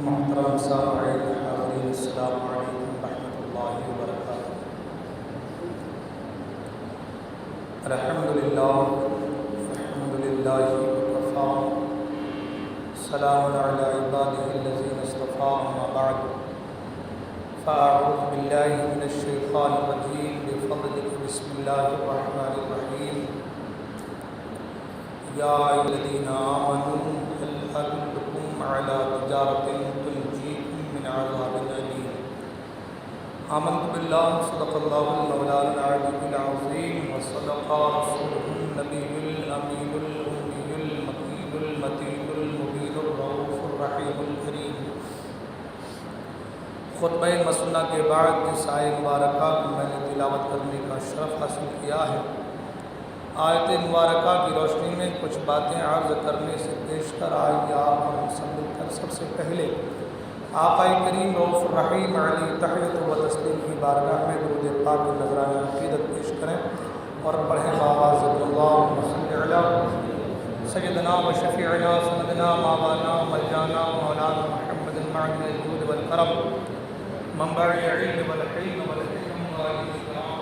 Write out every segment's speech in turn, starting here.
محترم سامعین حاضرین، السلام علیکم ورحمۃ اللہ وبرکاتہ۔ الحمدللہ وکفی، سلام علی عبادہ الذین اصطفی، اما بعد فاعوذ باللہ من الشیطان الرجیم بفضلک بسم اللہ الرحمن الرحیم۔ یا ایھا الذین آمنوا هل ادلکم علی تجارۃ تنجیکم من عذاب الیم۔ آمنت باللہ، صدق اللہ المولانا العلی العظیم، وصدق رسولہ النبی الامین الامی المکین المتین المبین الرؤوف الرحیم الکریم۔ خطبہ مسنہ کے بعد جس آیہ مبارکہ کو میں نے تلاوت کرنے کا شرف حاصل کیا ہے، آیت مبارکہ کی روشنی میں کچھ باتیں عرض کرنے سے پیشتر آئیے آپ ہم سب مل کر سب سے پہلے آقا کریم رؤوف الرحیم علیہ تحیت و تسلیم کی بارگاہ میں درود پاک نذرانہ عقیدت پیش کریں اور پڑھیں بآواز اللہم صلی علی سیدنا و شفیعنا سندنا مولانا ملجانا مولانا محمد معدن الجود والکرم، منبع العلم والحلم والحکم والاسلام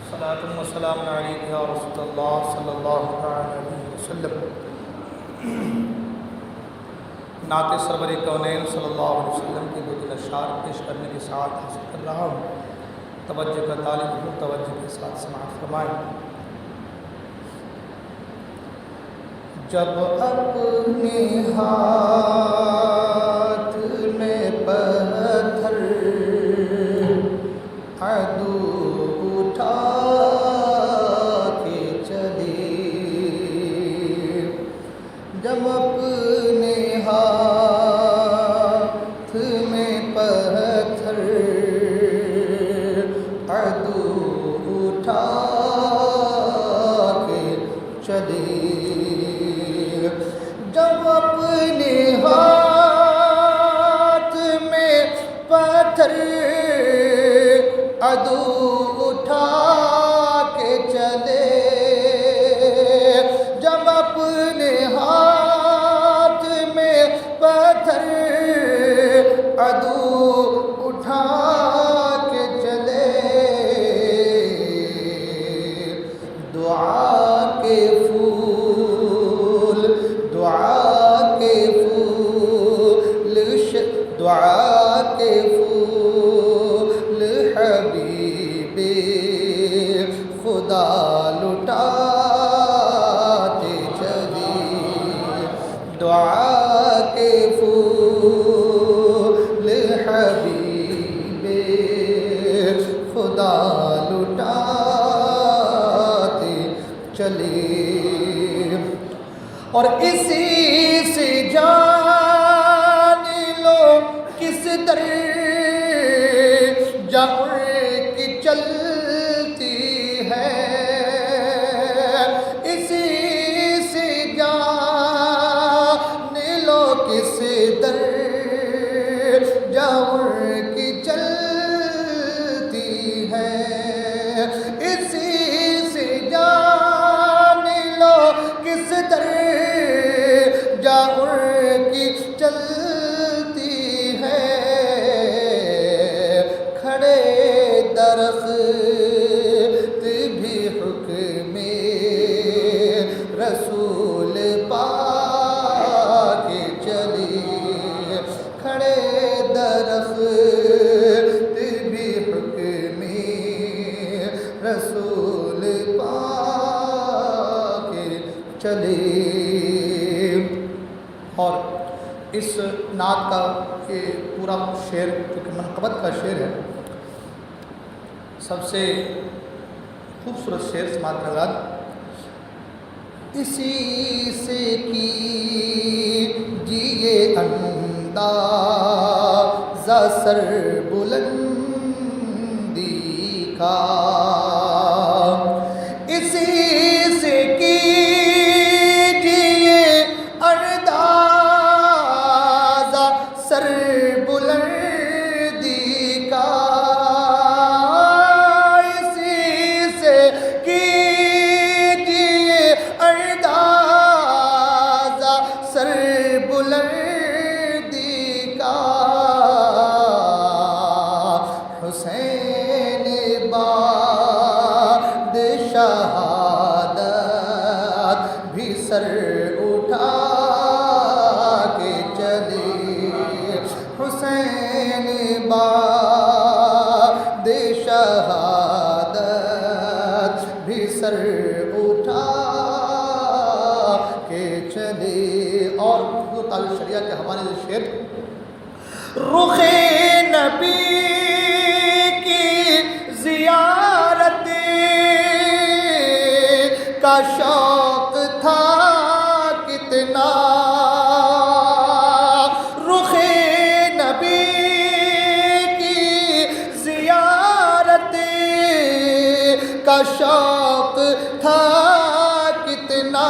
صلاۃ و سلام علیک یا رسول اللہ صلی اللہ علیہ وسلم۔ نعت سرور کونین صلی اللہ علیہ وسلم کی دو تین اشعار پیش کرنے کی سعادت حاصل کر رہا ہوں، توجہ کا طالب ہوں، توجہ کے ساتھ سماعت فرمائیں۔ جب اپنے ہاتھ میں پتھر عدو اٹھا کے چلے، جب اپنے ہاتھ میں پتھر عدو اٹھا کے چلے، جب اپنے ہاتھ میں پتھر عدو اٹھا کے چلے، جب اپنے ہاتھ میں پتھر عدو اٹھا کے چلے، دعا کے پھول حبیب خدا لٹاتے چلے، دعا کے پھول حبیب خدا لٹاتے چلے، اور اسی سے جان لو کس در جاؤ کی چلتی ہے، اسی سے جان لو کس در جاؤ کی چلتی ہے، اسی سے جان لو کس در جاؤ کی چلتی ہے، کھڑے درخت بھی حکم رسول پا کے چلی، کھڑے درخت بھی حکم رسول پا کے چلی۔ اور اس نعت کا یہ پورا شعر کیونکہ منقبت کا شعر ہے، سب سے خوبصورت شعر سماعت حضرات۔ اسی سے کیجیے اندازہ سر بلندی کا، اسی سے کیجیے اندازہ سر بلندی کا، سر بلندی کا حسین باد شہادت بھی سر اٹھا کے چلے حسین باد شہادت بھی سر اٹھا کے چلے۔ اور تعلق شریعہ کے حوالے سے شعر رخ نبی کی زیارت کا شوق تھا کتنا، رخ نبی کی زیارت کا شوق تھا کتنا،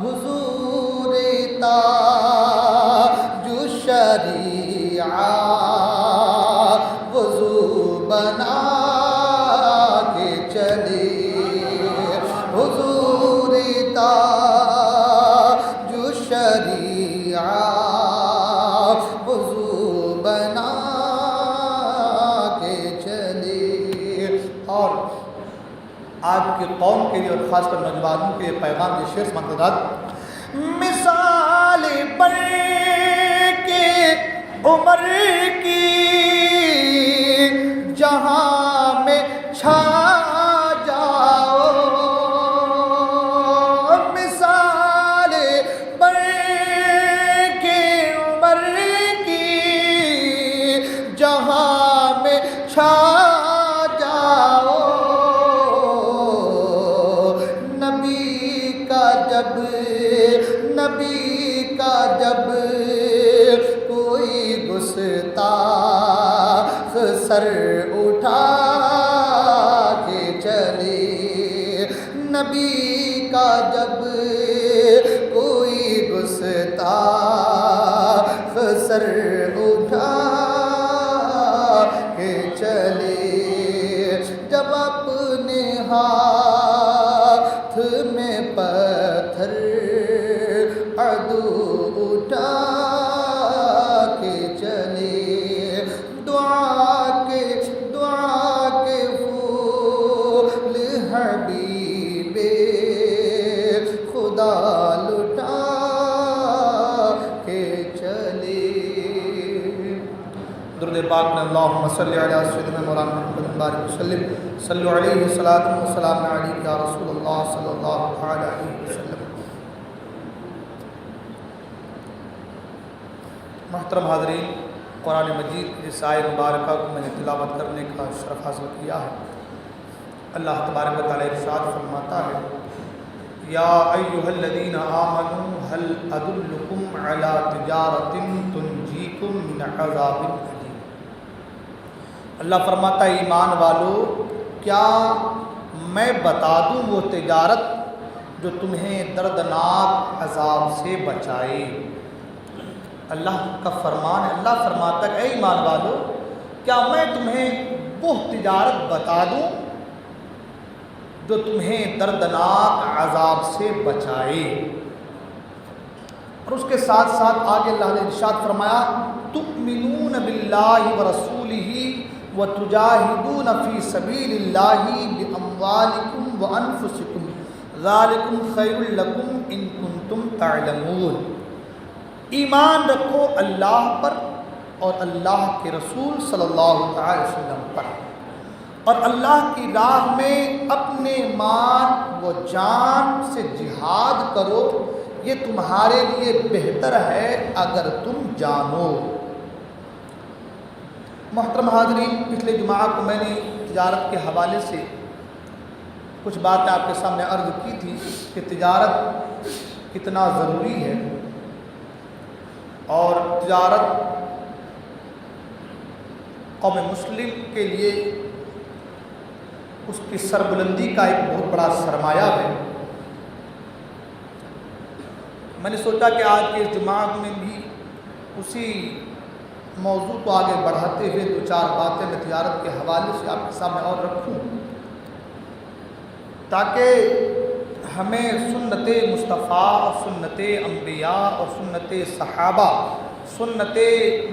حضور تاج شریعت وضو بنا کے چلے، حضور تاج شریعت وضو بنا کے چلے۔ اور آج کے قوم کے لیے اور خاص کر نوجوانوں کے پیغام کے شعر منتظر مثال بر کے عمر کی جہاں میں چھا جاؤ، مثال بر کے عمر کی جہاں میں چھا جاؤ، نبی کا جب کوئی گستاخ سر اٹھا کے چلے، نبی کا جب کوئی گستاخ سر اٹھا کے چلے، جب اپنے ہاتھ میں پتھر عدو اٹھا کے چلے، دعا کے پھول حبیب خدا لٹا کے چلے۔ درود پاک میں اللہم صلی علی سیدنا مولانا محمد بارک وسلم، صلو علیہ الصلاۃ والسلام علیک یا رسول اللہ صلی اللہ علیہ وسلم۔ محترم حاضرین، قرآن مجید کی اس آیت مبارکہ کو میں نے تلاوت کرنے کا شرف حاصل کیا ہے۔ اللہ تبارک و تعالیٰ ارشاد فرماتا ہے یا ایھا الذین آمنوا هل ادلکم علی تجارۃ تنجیکم من عذاب الیم۔ اللہ فرماتا ہے ایمان والو، کیا میں بتا دوں وہ تجارت جو تمہیں دردناک عذاب سے بچائے۔ اللہ کا فرمان ہے، اللہ فرماتا ہے اے ایمان والو، کیا میں تمہیں وہ تجارت بتا دوں جو تمہیں دردناک عذاب سے بچائے۔ اور اس کے ساتھ ساتھ آگے اللہ نے ارشاد فرمایا تؤمنون باللہ ورسولہ وتجاہدون فی سبیل اللہ باموالکم وانفسکم ذالکم خیر لکم ان کنتم تعلمون۔ ایمان رکھو اللہ پر اور اللہ کے رسول صلی اللہ علیہ وسلم پر، اور اللہ کی راہ میں اپنے مال و جان سے جہاد کرو، یہ تمہارے لیے بہتر ہے اگر تم جانو۔ محترم حاضرین، پچھلے جمعہ کو میں نے تجارت کے حوالے سے کچھ باتیں آپ کے سامنے عرض کی تھی کہ تجارت کتنا ضروری ہے، اور تجارت قوم مسلم کے لیے اس کی سربلندی کا ایک بہت بڑا سرمایہ ہے۔ میں نے سوچا کہ آج کے اس جمعہ میں بھی اسی موضوع کو آگے بڑھاتے ہوئے دو چار باتیں میں تجارت کے حوالے سے آپ کے سامنے اور رکھوں، تاکہ ہمیں سنت مصطفیٰ اور سنت انبیاء اور سنت صحابہ سنت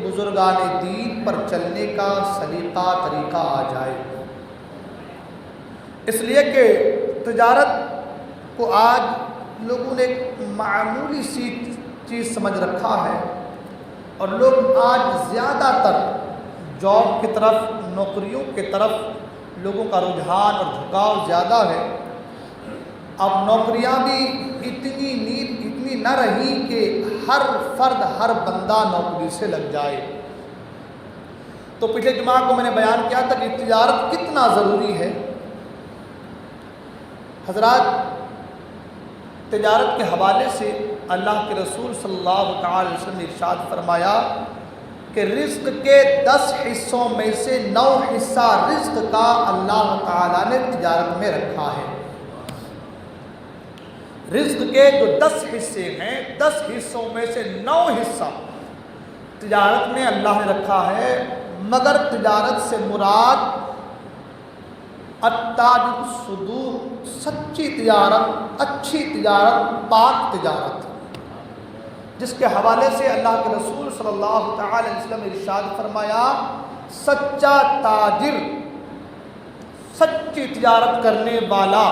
بزرگان دین پر چلنے کا سلیقہ طریقہ آ جائے، اس لیے کہ تجارت کو آج لوگوں نے ایک معمولی سی چیز سمجھ رکھا ہے، اور لوگ آج زیادہ تر جاب کی طرف، نوکریوں کی طرف لوگوں کا رجحان اور جھکاؤ زیادہ ہے۔ اب نوکریاں بھی اتنی نہ رہی کہ ہر فرد، ہر بندہ نوکری سے لگ جائے۔ تو پچھلے جمعہ کو میں نے بیان کیا تھا کہ تجارت کتنا ضروری ہے۔ حضرات، تجارت کے حوالے سے اللہ کے رسول صلی اللہ تعالی وسلم نے ارشاد فرمایا کہ رزق کے 10 حصوں میں سے 9 حصہ رزق کا اللہ تعالیٰ نے تجارت میں رکھا ہے۔ رزق کے جو 10 حصے ہیں، 10 حصوں میں سے 9 حصہ تجارت میں اللہ نے رکھا ہے، مگر تجارت سے مراد التاجر الصدوق، سچی تجارت، اچھی تجارت، پاک تجارت، جس کے حوالے سے اللہ کے رسول صلی اللہ تعالی علیہ وسلم نے ارشاد فرمایا، سچا تاجر، سچی تجارت کرنے والا،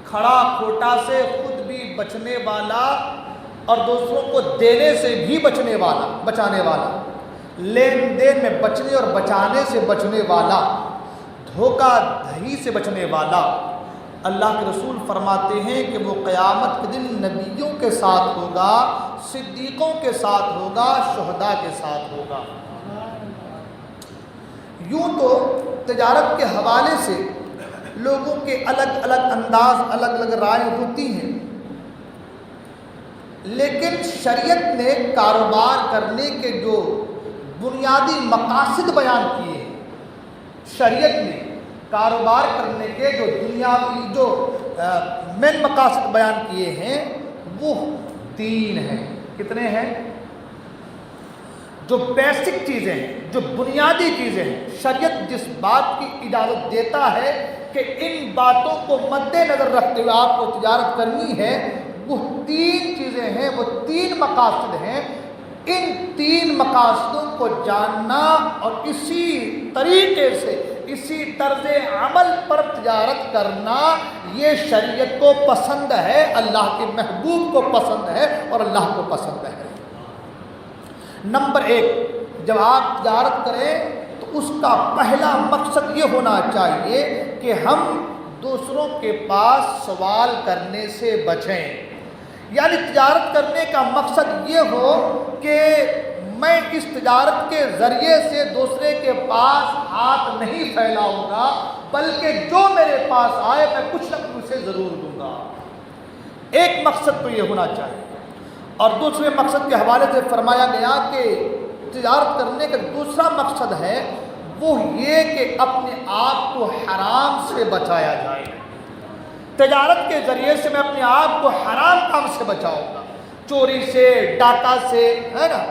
کھڑا کھوٹا سے خود بھی بچنے والا اور دوسروں کو دینے سے بھی بچانے والا، لین دین میں بچنے اور بچانے سے بچنے والا، دھوکہ دہی سے بچنے والا، اللہ کے رسول فرماتے ہیں کہ وہ قیامت کے دن نبیوں کے ساتھ ہوگا، صدیقوں کے ساتھ ہوگا، شہداء کے ساتھ ہوگا۔ یوں تو تجارت کے حوالے سے لوگوں کے الگ الگ انداز، الگ الگ رائے ہوتی ہیں، لیکن شریعت نے کاروبار کرنے کے جو بنیادی مقاصد بیان کیے ہیں، شریعت نے کاروبار کرنے کے جو دنیاوی جو مین مقاصد بیان کیے ہیں وہ 3 ہیں۔ کتنے ہیں؟ جو بیسک چیزیں ہیں، جو بنیادی چیزیں ہیں، شریعت جس بات کی اجازت دیتا ہے کہ ان باتوں کو مد نظر رکھتے ہوئے آپ کو تجارت کرنی ہے، وہ 3 چیزیں ہیں، وہ 3 مقاصد ہیں۔ ان 3 مقاصدوں کو جاننا اور اسی طریقے سے، اسی طرز عمل پر تجارت کرنا، یہ شریعت کو پسند ہے، اللہ کے محبوب کو پسند ہے اور اللہ کو پسند ہے۔ نمبر 1، جب آپ تجارت کریں تو اس کا پہلا مقصد یہ ہونا چاہیے کہ ہم دوسروں کے پاس سوال کرنے سے بچیں، یعنی تجارت کرنے کا مقصد یہ ہو کہ میں اس تجارت کے ذریعے سے دوسرے کے پاس ہاتھ نہیں پھیلاؤں گا، بلکہ جو میرے پاس آئے میں کچھ نہ کچھ اسے ضرور دوں گا۔ ایک مقصد تو یہ ہونا چاہیے، اور دوسرے مقصد کے حوالے سے فرمایا گیا کہ تجارت کرنے کا دوسرا مقصد ہے وہ یہ کہ اپنے آپ کو حرام سے بچایا جائے۔ تجارت کے ذریعے سے میں اپنے آپ کو حرام کام سے بچاؤں گا، چوری سے، ڈاکہ سے، ہے نا،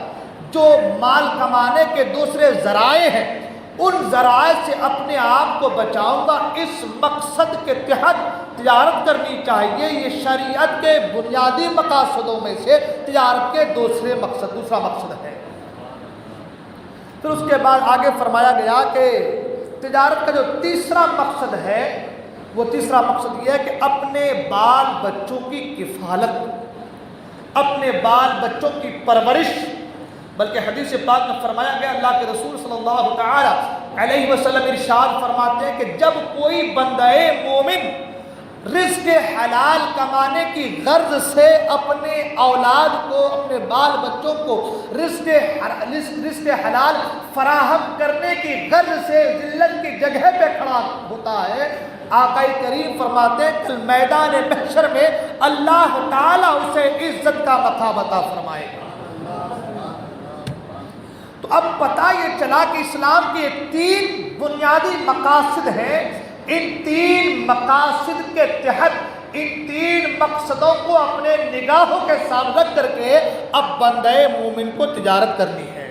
جو مال کمانے کے دوسرے ذرائع ہیں ان ذرائع سے اپنے آپ کو بچاؤں گا۔ اس مقصد کے تحت تجارت کرنی چاہیے۔ یہ شریعت کے بنیادی مقاصدوں میں سے تجارت کے دوسرا مقصد ہے۔ پھر اس کے بعد آگے فرمایا گیا کہ تجارت کا جو تیسرا مقصد ہے، وہ تیسرا مقصد یہ ہے کہ اپنے بال بچوں کی کفالت، اپنے بال بچوں کی پرورش، بلکہ حدیث پاک میں فرمایا گیا، اللہ کے رسول صلی اللہ تعالی علیہ وسلم ارشاد فرماتے ہیں کہ جب کوئی بندہ مومن رزق حلال کمانے کی غرض سے اپنے اولاد کو، اپنے بال بچوں کو رزق حلال فراہم کرنے کی غرض سے ذلت کی جگہ پہ کھڑا ہوتا ہے، آقا کریم فرماتے ہیں کل میدان محشر میں اللہ تعالیٰ اسے عزت کا مقام عطا فرمائے گا۔ تو اب پتہ یہ چلا کہ اسلام کے 3 بنیادی مقاصد ہیں۔ ان 3 مقاصد کے تحت ان 3 مقصدوں کو اپنے نگاہوں کے سامنے رکھ کر کے اب بندہ مومن کو تجارت کرنی ہے۔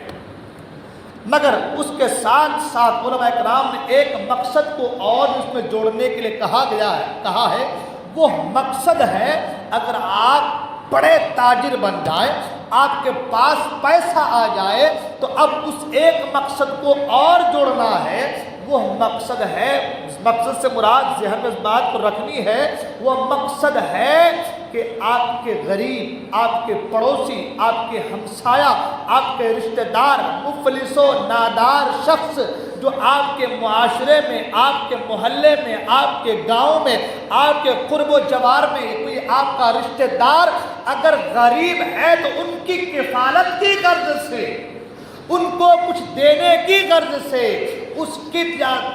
مگر اس کے ساتھ ساتھ علماء کرام نے ایک مقصد کو اور اس میں جوڑنے کے لیے کہا ہے، وہ مقصد ہے اگر آپ بڑے تاجر بن جائیں، آپ کے پاس پیسہ آ جائے تو اب اس ایک مقصد کو اور جوڑنا ہے۔ وہ مقصد ہے، اس مقصد سے مراد ذہن میں اس بات کو رکھنی ہے، وہ مقصد ہے کہ آپ کے غریب، آپ کے پڑوسی، آپ کے ہمسایہ، آپ کے رشتہ دار، مفلس و نادار شخص جو آپ کے معاشرے میں، آپ کے محلے میں، آپ کے گاؤں میں، آپ کے قرب و جوار میں کوئی آپ کا رشتہ دار اگر غریب ہے تو ان کی کفالت کی غرض سے، ان کو کچھ دینے کی غرض سے، اس کی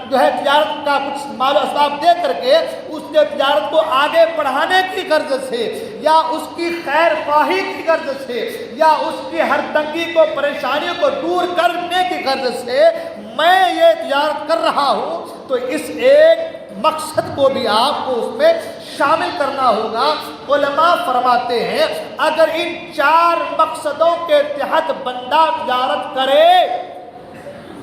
جو ہے تجارت کا کچھ مال و اسباب دے کر کے اس کے تجارت کو آگے بڑھانے کی غرض سے، یا اس کی خیر خواہی کی غرض سے، یا اس کی ہر تنگی کو، پریشانیوں کو دور کرنے کی غرض سے میں یہ تجارت کر رہا ہوں، تو اس ایک مقصد کو بھی آپ کو اس میں شامل کرنا ہوگا۔ علماء فرماتے ہیں اگر ان 4 مقصدوں کے تحت بندہ تجارت کرے،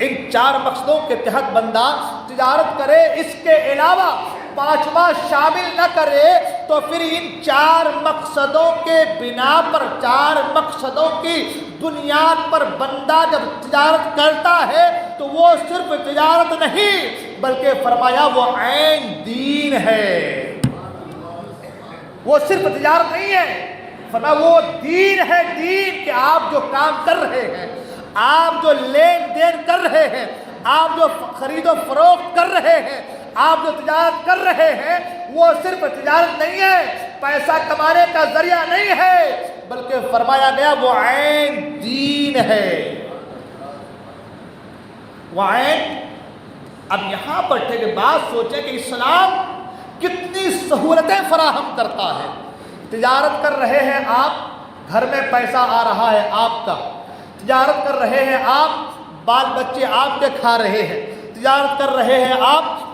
ان 4 مقصدوں کے تحت بندہ تجارت کرے، اس کے علاوہ 5واں شامل نہ کرے، تو پھر ان 4 مقصدوں کے بنا پر، 4 مقصدوں کی بنیاد پر بندہ جب تجارت کرتا ہے تو وہ صرف تجارت نہیں بلکہ فرمایا وہ عین دین ہے۔ وہ صرف تجارت نہیں ہے، فرمایا وہ دین ہے، دین کہ آپ جو کام کر رہے ہیں، آپ جو لین دین کر رہے ہیں، آپ جو خرید و فروخت کر رہے ہیں، آپ جو تجارت کر رہے ہیں، وہ صرف تجارت نہیں ہے، پیسہ کمانے کا ذریعہ نہیں ہے، بلکہ فرمایا گیا وہ عین دین ہے، وہ عین۔ اب یہاں پر ٹھیک بات سوچیں کہ اسلام کتنی سہولتیں فراہم کرتا ہے۔ تجارت کر رہے ہیں آپ، گھر میں پیسہ آ رہا ہے آپ کا، تجارت کر رہے ہیں آپ، بال بچے آپ کے کھا رہے ہیں، تجارت کر رہے ہیں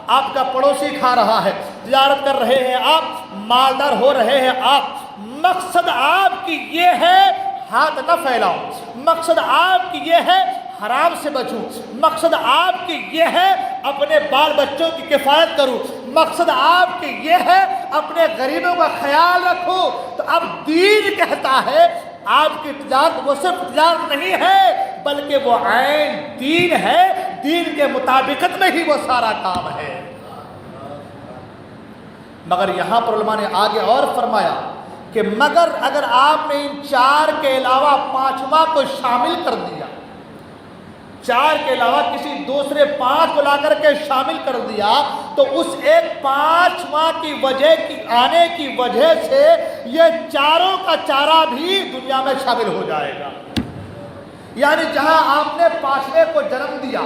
آپ کا پڑوسی کھا رہا ہے، تجارت کر رہے ہیں آپ، مالدار ہو رہے ہیں آپ۔ مقصد آپ کی یہ ہے ہاتھ نہ پھیلاؤ، مقصد آپ کی یہ ہے حرام سے بچوں، مقصد آپ کی یہ ہے اپنے بال بچوں کی کفایت کروں، مقصد آپ کی یہ ہے اپنے غریبوں کا خیال رکھو۔ تو اب دین کہتا ہے آپ کی تجارت وہ صرف تجارت نہیں ہے بلکہ وہ عین دین ہے، دین کے مطابقت میں ہی وہ سارا کام ہے۔ مگر یہاں پر علماء نے آگے اور فرمایا کہ مگر اگر آپ نے ان 4 کے علاوہ 5واں کو شامل کر دیا، 4 کے علاوہ کسی دوسرے 5 کو لا کر کے شامل کر دیا، تو اس ایک 5واں کی وجہ کی آنے کی وجہ سے یہ 4 کا 4 بھی دنیا میں شامل ہو جائے گا۔ یعنی جہاں آپ نے 5ویں کو جنم دیا،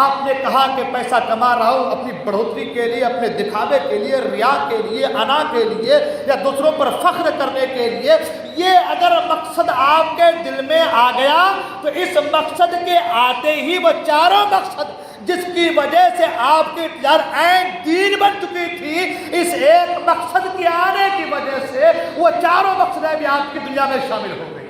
آپ نے کہا کہ پیسہ کما رہا ہوں اپنی بڑھوتری کے لیے، اپنے دکھاوے کے لیے، ریا کے لیے، انا کے لیے، یا دوسروں پر فخر کرنے کے لیے، یہ اگر مقصد آپ کے دل میں آ گیا تو اس مقصد کے آتے ہی وہ 4 مقصد جس کی وجہ سے آپ کی تجارت عین دین بن چکی تھی، اس ایک مقصد کے آنے کی وجہ سے وہ 4 مقصدیں بھی آپ کی دنیا میں شامل ہو گئی۔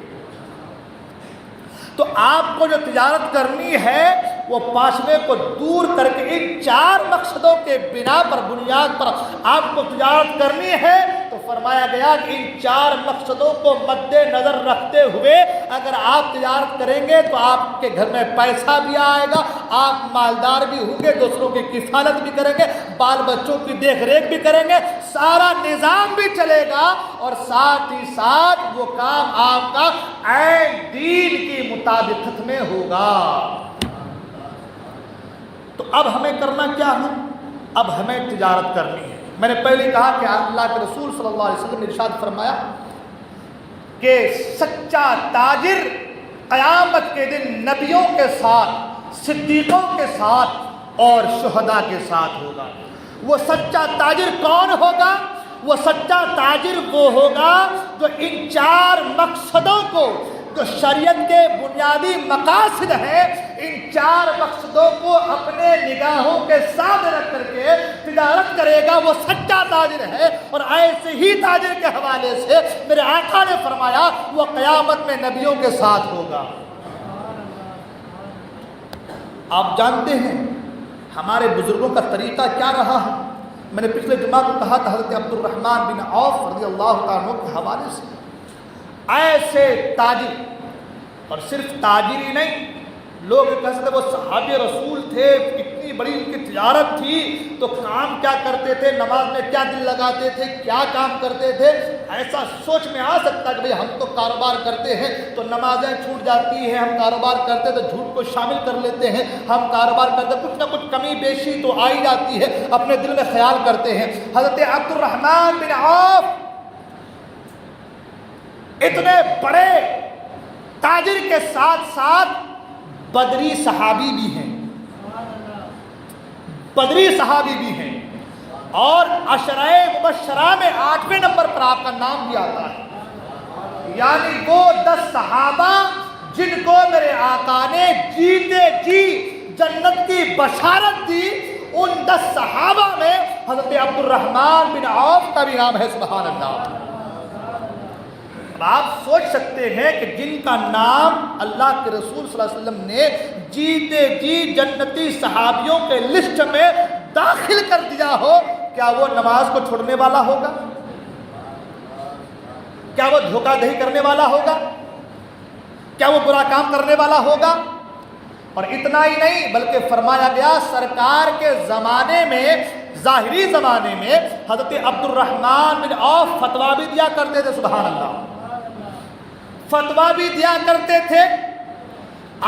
تو آپ کو جو تجارت کرنی ہے وہ 5ویں کو دور کر کے ان 4 مقصدوں کے بنا پر، بنیاد پر آپ کو تجارت کرنی ہے، تو فرمایا گیا کہ ان 4 مقصدوں کو مد نظر رکھتے ہوئے اگر آپ تجارت کریں گے تو آپ کے گھر میں پیسہ بھی آئے گا، آپ مالدار بھی ہوں گے، دوسروں کی کفالت بھی کریں گے، بال بچوں کی دیکھ ریکھ بھی کریں گے، سارا نظام بھی چلے گا، اور ساتھ ہی ساتھ وہ کام آپ کا عین دین کی مطابقت میں ہوگا۔ تو اب ہمیں کرنا کیا ہے؟ اب ہمیں تجارت کرنی ہے۔ میں نے پہلے کہا کہ اللہ کے رسول صلی اللہ علیہ وسلم نے ارشاد فرمایا کہ سچا تاجر قیامت کے دن نبیوں کے ساتھ، صدیقوں کے ساتھ اور شہداء کے ساتھ ہوگا۔ وہ سچا تاجر کون ہوگا؟ وہ سچا تاجر وہ ہوگا جو ان 4 مقصدوں کو، جو شریعت کے بنیادی مقاصد ہیں، ان 4 مقصدوں کو اپنے نگاہوں کے سامنے رکھ کر کے تجارت کرے گا، وہ سچا تاجر ہے۔ اور ایسے ہی تاجر کے حوالے سے میرے آقا نے فرمایا وہ قیامت میں نبیوں کے ساتھ ہوگا۔ آپ جانتے ہیں ہمارے بزرگوں کا طریقہ کیا رہا ہے؟ میں نے پچھلے جمعہ کو کہا تھا حضرت عبد الرحمن بن عوف رضی اللہ تعالیٰ عنہ کے حوالے سے، ایسے تاجر، اور صرف تاجر ہی نہیں، لوگ کہتے تھے وہ صحابی رسول تھے، اتنی بڑی ان کی تجارت تھی، تو کام کیا کرتے تھے، نماز میں کیا دل لگاتے تھے، کیا کام کرتے تھے۔ ایسا سوچ میں آ سکتا ہے کہ بھئی ہم تو کاروبار کرتے ہیں تو نمازیں چھوٹ جاتی ہیں، ہم کاروبار کرتے تو جھوٹ کو شامل کر لیتے ہیں، ہم کاروبار کرتے کچھ نہ کچھ کمی بیشی تو آ ہی جاتی ہے، اپنے دل میں خیال کرتے ہیں۔ حضرت عبد الرحمن بن عوف اتنے بڑے تاجر کے ساتھ ساتھ بدری صحابی بھی ہیں، بدری صحابی بھی ہیں، اور عشرہ مبشرہ میں 8ویں نمبر پر آپ کا نام بھی آتا ہے، یعنی وہ 10 صحابہ جن کو میرے آقا نے جیتے جی جنت کی بشارت دی، ان 10 صحابہ میں حضرت عبد الرحمن بن عوف کا بھی نام ہے، سبحان اللہ۔ آپ سوچ سکتے ہیں کہ جن کا نام اللہ کے رسول صلی اللہ علیہ وسلم نے جیتے جی جنتی صحابیوں کے لسٹ میں داخل کر دیا ہو، کیا وہ نماز کو چھوڑنے والا ہوگا؟ کیا وہ دھوکہ دہی کرنے والا ہوگا؟ کیا وہ برا کام کرنے والا ہوگا؟ اور اتنا ہی نہیں بلکہ فرمایا گیا سرکار کے زمانے میں، ظاہری زمانے میں حضرت عبد الرحمن بن عوف فتویٰ بھی دیا کرتے تھے، سبحان اللہ، فتویٰ بھی دیا کرتے تھے،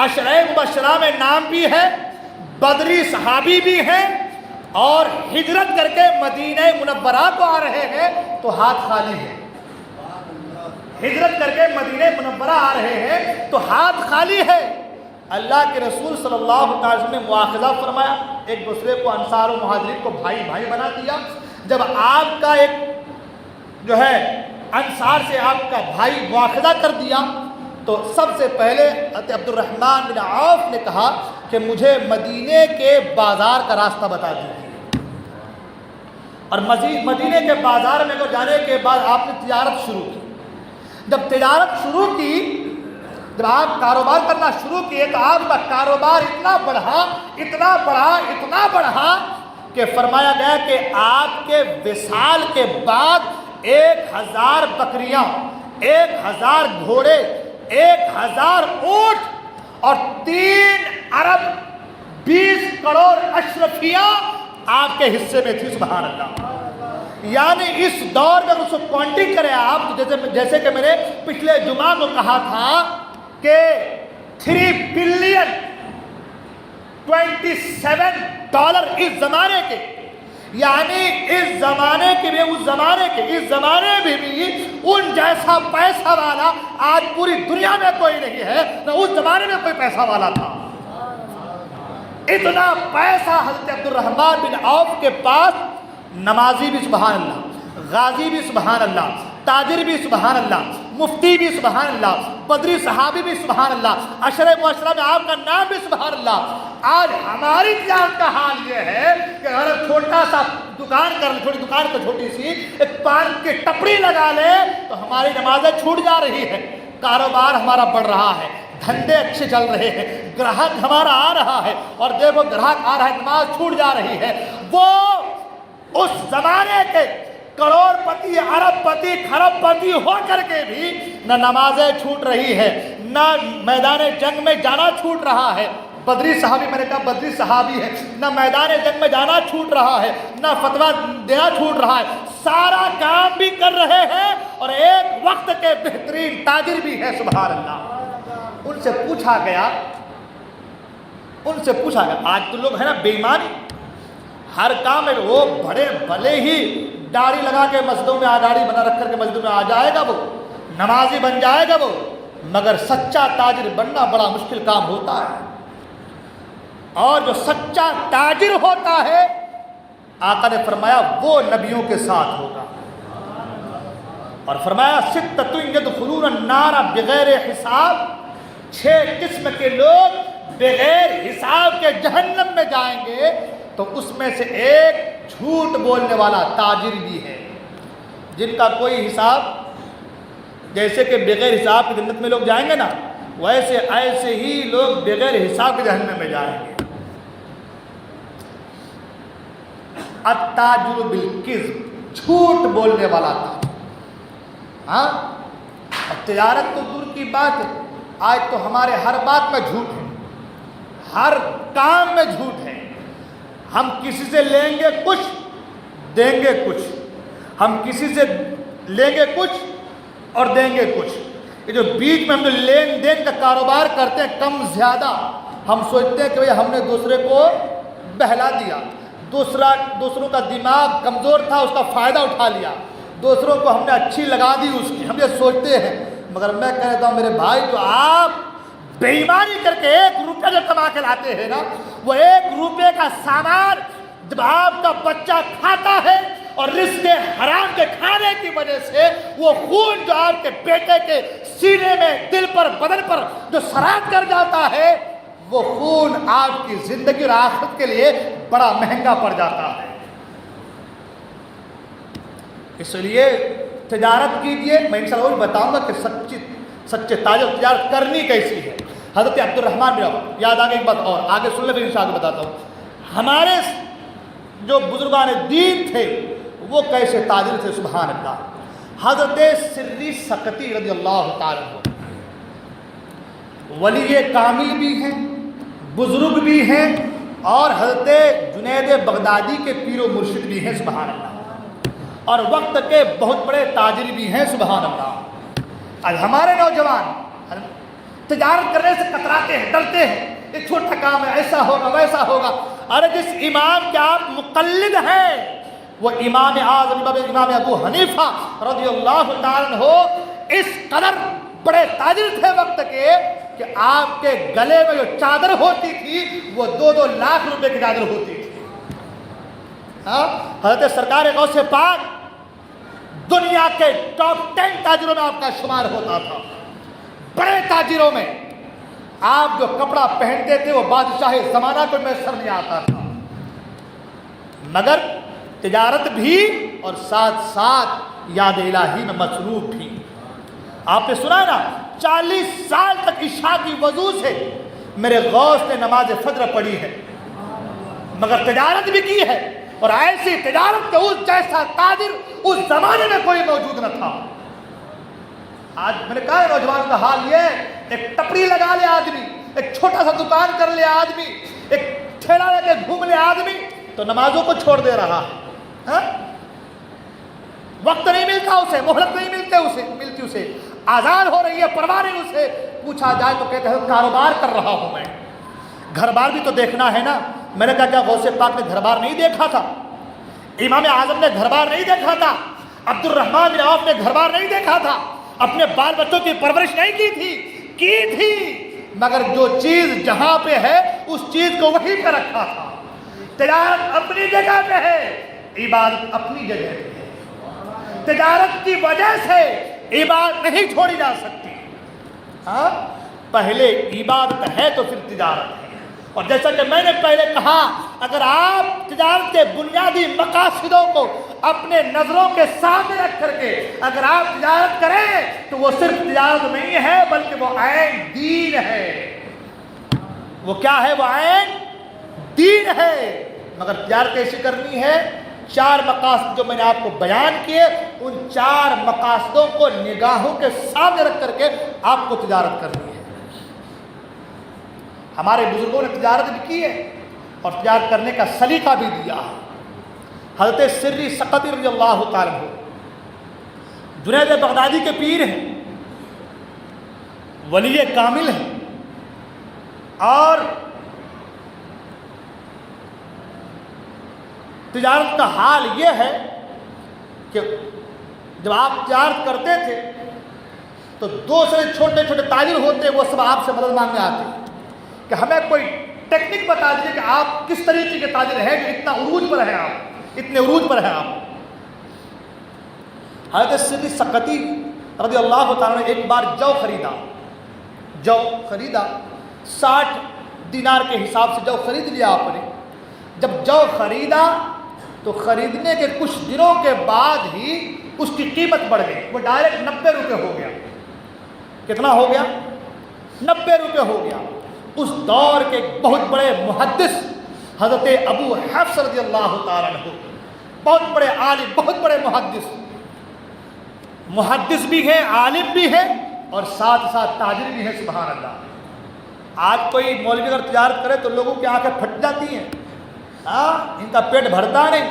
عشرہ مبشرہ میں نام بھی ہے، بدری صحابی بھی ہیں، اور ہجرت کر کے مدینہ منورہ کو آ رہے ہیں تو ہاتھ خالی ہے، ہجرت کر کے مدینہ منورہ آ رہے ہیں تو ہاتھ خالی ہے۔ اللہ کے رسول صلی اللہ علیہ وسلم نے مواخذہ فرمایا، ایک دوسرے کو انصار و مہاجرین کو بھائی بھائی بنا دیا۔ جب آپ کا ایک جو ہے انصار سے آپ کا بھائی مواخذہ کر دیا تو سب سے پہلے حضرت عبد الرحمن بن عوف نے کہا کہ مجھے مدینے کے بازار کا راستہ بتا دیجیے، اور مدینے کے بازار میں کو جانے کے بعد آپ نے تجارت شروع کی۔ جب تجارت شروع کی، جب آپ کاروبار کرنا شروع کیے تو آپ کا کاروبار اتنا بڑھا، اتنا بڑھا، اتنا بڑھا کہ فرمایا گیا کہ آپ کے وصال کے بعد 1000 بکریاں، 1000 گھوڑے، 1000 اونٹ اور 3 ارب 20 کروڑ اشرفیاں آپ کے حصے میں تھی، سبحان اللہ۔ یعنی اس دور میں اس کو کاؤنٹنگ کریں آپ، جیسے کہ میں نے پچھلے جمعہ کو کہا تھا کہ 3 بلین 27 ڈالر اس زمانے کے، یعنی اس زمانے کے بھی، اس زمانے کے، اس زمانے میں بھی ان جیسا پیسہ والا آج پوری دنیا میں کوئی نہیں ہے، نہ اس زمانے میں کوئی پیسہ والا تھا۔ اتنا پیسہ حضرت عبد الرحمن بن عوف کے پاس، نمازی بھی سبحان اللہ، غازی بھی سبحان اللہ، تاجر بھی سبحان اللہ، مفتی بھی سبحان اللہ، بدری صحابی بھی سبحان اللہ، عشرہ مبشرہ میں آپ کا نام بھی سبحان اللہ۔ آج ہماری تجارت کا حال یہ ہے کہ اگر چھوٹا سا دکان کر لے، چھوٹی دکان کو چھوٹی سی ایک پان کی ٹپڑی لگا لے تو ہماری نمازیں چھوٹ جا رہی ہے، کاروبار ہمارا بڑھ رہا ہے، دھندے اچھے چل رہے ہیں، گراہک ہمارا آ رہا ہے، اور دیکھو گراہک آ رہا ہے، نماز چھوٹ جا رہی ہے۔ وہ اس زمانے کے کروڑ پتی، ارب پتی، کھرب پتی ہو کر کے بھی نہ نمازیں چھوٹ رہی ہے، نہ میدان جنگ میں جانا چھوٹ رہا ہے۔ بدری صحابی، میں نے کہا بدری صحابی ہے، نہ میدان جنگ میں جانا چھوٹ رہا ہے، نہ فتویٰ دینا چھوٹ رہا ہے، سارا کام بھی کر رہے ہیں، اور ایک وقت کے بہترین تاجر بھی ہے، سبحان اللہ۔ ان سے پوچھا گیا، آج تو لوگ ہیں نا بے ایمانی، ہر کام میں وہ بڑے بھلے ہی داڑھی لگا کے مسجدوں میں داڑھی بنا رکھ کر کے مسجدوں میں آ جائے گا، وہ نمازی بن جائے گا وہ، مگر سچا تاجر بننا بڑا مشکل کام ہوتا ہے۔ اور جو سچا تاجر ہوتا ہے، آقا نے فرمایا وہ نبیوں کے ساتھ ہوگا، اور فرمایا ستۃ یدخلون النار بغیر حساب، 6 قسم کے لوگ بغیر حساب کے جہنم میں جائیں گے، تو اس میں سے ایک جھوٹ بولنے والا تاجر بھی ہے، جن کا کوئی حساب، جیسے کہ بغیر حساب کی جنت میں لوگ جائیں گے نا، ویسے ایسے ہی لوگ بغیر حساب کے جہنم میں جائیں گے۔ التاجر بالکذب، جھوٹ بولنے والا تھا. ہاں، اور تجارت تو دور کی بات ہے، آج تو ہمارے ہر بات میں جھوٹ ہے، ہر کام میں جھوٹ ہے. ہم کسی سے لیں گے کچھ دیں گے کچھ، ہم کسی سے لیں گے کچھ اور دیں گے کچھ. یہ جو بیچ میں ہم جو لین دین کا کاروبار کرتے ہیں کم زیادہ، ہم سوچتے ہیں کہ بھئی ہم نے دوسرے کو بہلا دیا، دوسروں کا دماغ کمزور تھا اس کا فائدہ اٹھا لیا، دوسروں کو ہم نے اچھی لگا دی اس کی، ہم یہ سوچتے ہیں. مگر میں کہتا ہوں میرے بھائی، جو آپ بے ایمانی کر کے 1 روپیہ جو کما کے لاتے ہیں نا، وہ 1 روپے کا سامان جب آپ کا بچہ کھاتا ہے اور رزق حرام کے کھانے کی وجہ سے وہ خون جو آپ کے بیٹے کے سینے میں، دل پر، بدن پر جو سرات کر جاتا ہے، وہ خون آپ کی زندگی اور آخرت کے لیے بڑا مہنگا پڑ جاتا ہے. اس لیے تجارت کیجئے. میں انشاءاللہ وہ بتاؤں گا کہ سچے تاجر تجارت کرنی کیسی ہے. حضرت عبد الرحمن بن عوف، یاد آگے ایک بات اور آگے سن لیں پھر انشاءاللہ بتاتا ہوں. ہمارے جو بزرگان دین تھے وہ کیسے تاجر تھے، سبحان اللہ. حضرت سری سقطی رضی اللہ تعالیٰ عنہ ولی کامل بھی ہیں، بزرگ بھی ہیں، اور حضرت جنید بغدادی کے پیر و مرشد بھی ہیں، سبحان اللہ، اور وقت کے بہت بڑے تاجر بھی ہیں، سبحان اللہ. آج ہمارے نوجوان تجارت کرنے سے کتراتے ہیں، ڈرتے ہیں، یہ چھوٹا کام ہے، ایسا ہوگا ویسا ہوگا. ارے جس امام کے آپ مقلد ہیں وہ امام اعظم امام ابو حنیفہ رضی اللہ تعالیٰ عنہ اس قدر بڑے تاجر تھے وقت کے کہ آپ کے گلے میں جو چادر ہوتی تھی وہ 2-2 لاکھ روپے کی چادر ہوتی تھی. ہاں، حضرت سرکار غوث پاک دنیا کے ٹاپ 10 تاجروں میں آپ کا شمار ہوتا تھا. بڑے تاجروں میں آپ جو کپڑا پہنتے تھے وہ بادشاہ زمانہ کو میسر نہیں آتا تھا. مگر تجارت بھی اور ساتھ ساتھ یاد الہی میں مصروف بھی. آپ نے سنا نا 40 سال تک عشاء کی وضو سے میرے غوث نے نماز فجر پڑھی ہے، مگر تجارت بھی کی ہے. اور ایسی تجارت کے اس جیسا تاجر اس زمانے میں کوئی موجود نہ تھا. آج میں نے کہا ہے نوجوان کا حال یہ ہے، ایک ٹپری لگا لے آدمی، ایک چھوٹا سا دکان کر لے آدمی، ایک ٹھیلا لے کے گھوم لے آدمی تو نمازوں کو چھوڑ دے رہا ہے. وقت نہیں ملتا اسے، مہلت نہیں ملتی اسے، آزاد ہو رہی ہے، پرواہ نہیں اسے. پوچھا جائے تو کہتے ہیں کاروبار کر رہا ہوں میں. گھر بار بھی تو دیکھنا ہے نا. میں نے کہا کیا غوث پاک نے گھر بار نہیں دیکھا تھا؟ امام اعظم نے گھر بار نہیں دیکھا تھا؟ عبد الرحمن بن عوف نے گھر بار نہیں دیکھا تھا؟ اپنے بال بچوں کی پرورش نہیں کی تھی، مگر جو چیز جہاں پہ ہے اس چیز کو وہیں پہ رکھا تھا. تجارت اپنی جگہ پہ ہے، عبادت اپنی جگہ پہ ہے. تجارت کی وجہ سے عبادت نہیں چھوڑی جا سکتی. ہاں، پہلے عبادت ہے تو پھر تجارت ہے. اور جیسا کہ میں نے پہلے کہا، اگر آپ تجارت کے بنیادی مقاصدوں کو اپنے نظروں کے سامنے رکھ کر کے اگر آپ تجارت کریں تو وہ صرف تجارت نہیں ہے بلکہ وہ عین دین ہے. وہ کیا ہے؟ وہ عین دین ہے. مگر تجارت کیسے کرنی ہے؟ 4 مقاصد جو میں نے آپ کو بیان کیے، ان 4 مقاصدوں کو نگاہوں کے سامنے رکھ کر کے آپ کو تجارت کرنی ہے. ہمارے بزرگوں نے تجارت بھی کی ہے اور تجارت کرنے کا سلیقہ بھی دیا ہے. حضرت سری سقطی رضی اللہ تعالیٰ عنہ جنید بغدادی کے پیر ہیں، ولی کامل ہیں، اور تجارت کا حال یہ ہے کہ جب آپ تجارت کرتے تھے تو دوسرے چھوٹے چھوٹے تاجر ہوتے وہ سب آپ سے مدد مانگنے آتے کہ ہمیں کوئی ٹیکنک بتا دیجیے کہ آپ کس طریقے کے تاجر ہیں جو اتنا عروج پر ہیں، آپ اتنے عروج پر ہیں آپ. حضرت سری سقطی رضی اللہ تعالیٰ نے ایک بار جو خریدا 60 دینار کے حساب سے جو خرید لیا آپ نے. جب جو خریدا تو خریدنے کے کچھ دنوں کے بعد ہی اس کی قیمت بڑھ گئی، وہ ڈائریکٹ 90 روپے ہو گیا. کتنا ہو گیا؟ 90 روپے ہو گیا. اس دور کے بہت بڑے محدث حضرت ابو حفص رضی اللہ تعالیٰ عنہ بہت بڑے عالم، بہت بڑے محدث بھی ہیں، عالم بھی ہیں، اور ساتھ ساتھ تاجر بھی ہیں، سبحان اللہ۔ آج کوئی مولوی اگر تجارت کرے تو لوگوں کی آنکھیں پھٹ جاتی ہیں، ان کا پیٹ بھرتا نہیں،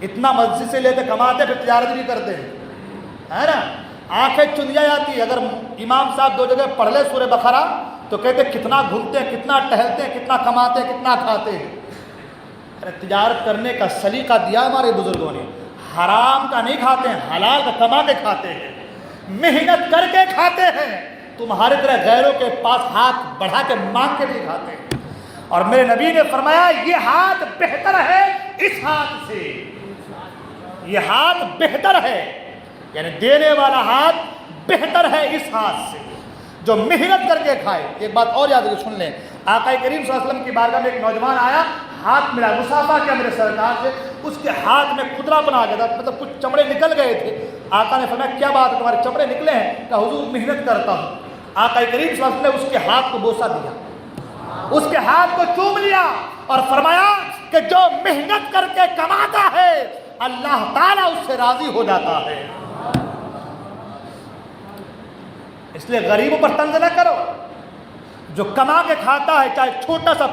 اتنا مسجد سے لیتے کماتے پھر تجارت بھی کرتے ہیں، ہے نا، آنکھیں چند جاتی ہے۔ اگر امام صاحب 2 جگہ پڑھ لے سورہ بقرہ تو کہتے کتنا گھومتے ہیں، کتنا ٹہلتے ہیں، کتنا کماتے ہیں، کتنا کھاتے ہیں۔ تجارت کرنے کا سلیقہ دیا ہمارے بزرگوں نے، حرام کا نہیں کھاتے ہیں، حلال کا کما کے کھاتے ہیں، محنت کر کے کھاتے ہیں، تمہارے طرح غیروں کے پاس ہاتھ بڑھا کے مانگ کے نہیں کھاتے ہیں۔ اور میرے نبی نے فرمایا یہ ہاتھ بہتر ہے اس ہاتھ سے، یہ ہاتھ بہتر ہے، یعنی دینے والا ہاتھ بہتر ہے اس ہاتھ سے جو محنت کر کے کھائے۔ ایک بات اور یاد رکھیں، سن لیں، آقا کریم صلی اللہ علیہ وسلم کی بارگاہ میں ایک نوجوان آیا، ہاتھ ملا، مصافحہ کیا میرے سرکار سے، اس کے ہاتھ میں کھدرا بنا گیا تھا، مطلب کچھ چمڑے نکل گئے تھے۔ آقا نے فرمایا کیا بات ہے، تمہارے چمڑے نکلے ہیں؟ کہ حضور محنت کرتا ہوں۔ آقا کریم صلی اللہ علیہ وسلم نے اس کے ہاتھ کو بوسہ دیا، اس کے ہاتھ کو چوم لیا اور فرمایا کہ جو محنت کر کے کماتا ہے اللہ تعالیٰ اس سے راضی ہو جاتا ہے۔ اس لیے غریبوں پر طنز نہ کرو، جو کما کے کھاتا ہے، چاہے چھوٹا سا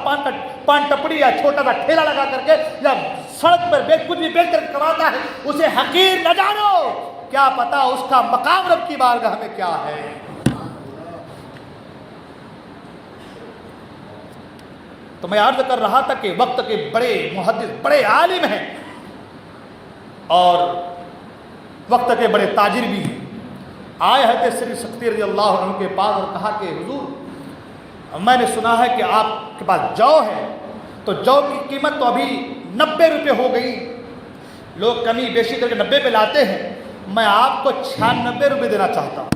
پان ٹپڑی یا چھوٹا سا ٹھیلا لگا کر کے یا سڑک پر کچھ بھی بیچ کر کے کماتا ہے، اسے حقیر نہ جانو، کیا پتا اس کا مقام رب کی بارگاہ میں کیا ہے۔ تو میں عرض کر رہا تھا کہ وقت کے بڑے محدث، بڑے عالم ہیں اور وقت کے بڑے تاجر بھی ہیں۔ آئے حضرت سری سکتی رضی اللہ عنہ کے پاس اور کہا کہ حضور میں نے سنا ہے کہ آپ کے پاس جو ہے، تو جو کی قیمت تو ابھی 90 روپے ہو گئی، لوگ کمی بیشی کر کے 90 پہ لاتے ہیں، میں آپ کو 96 روپے دینا چاہتا ہوں۔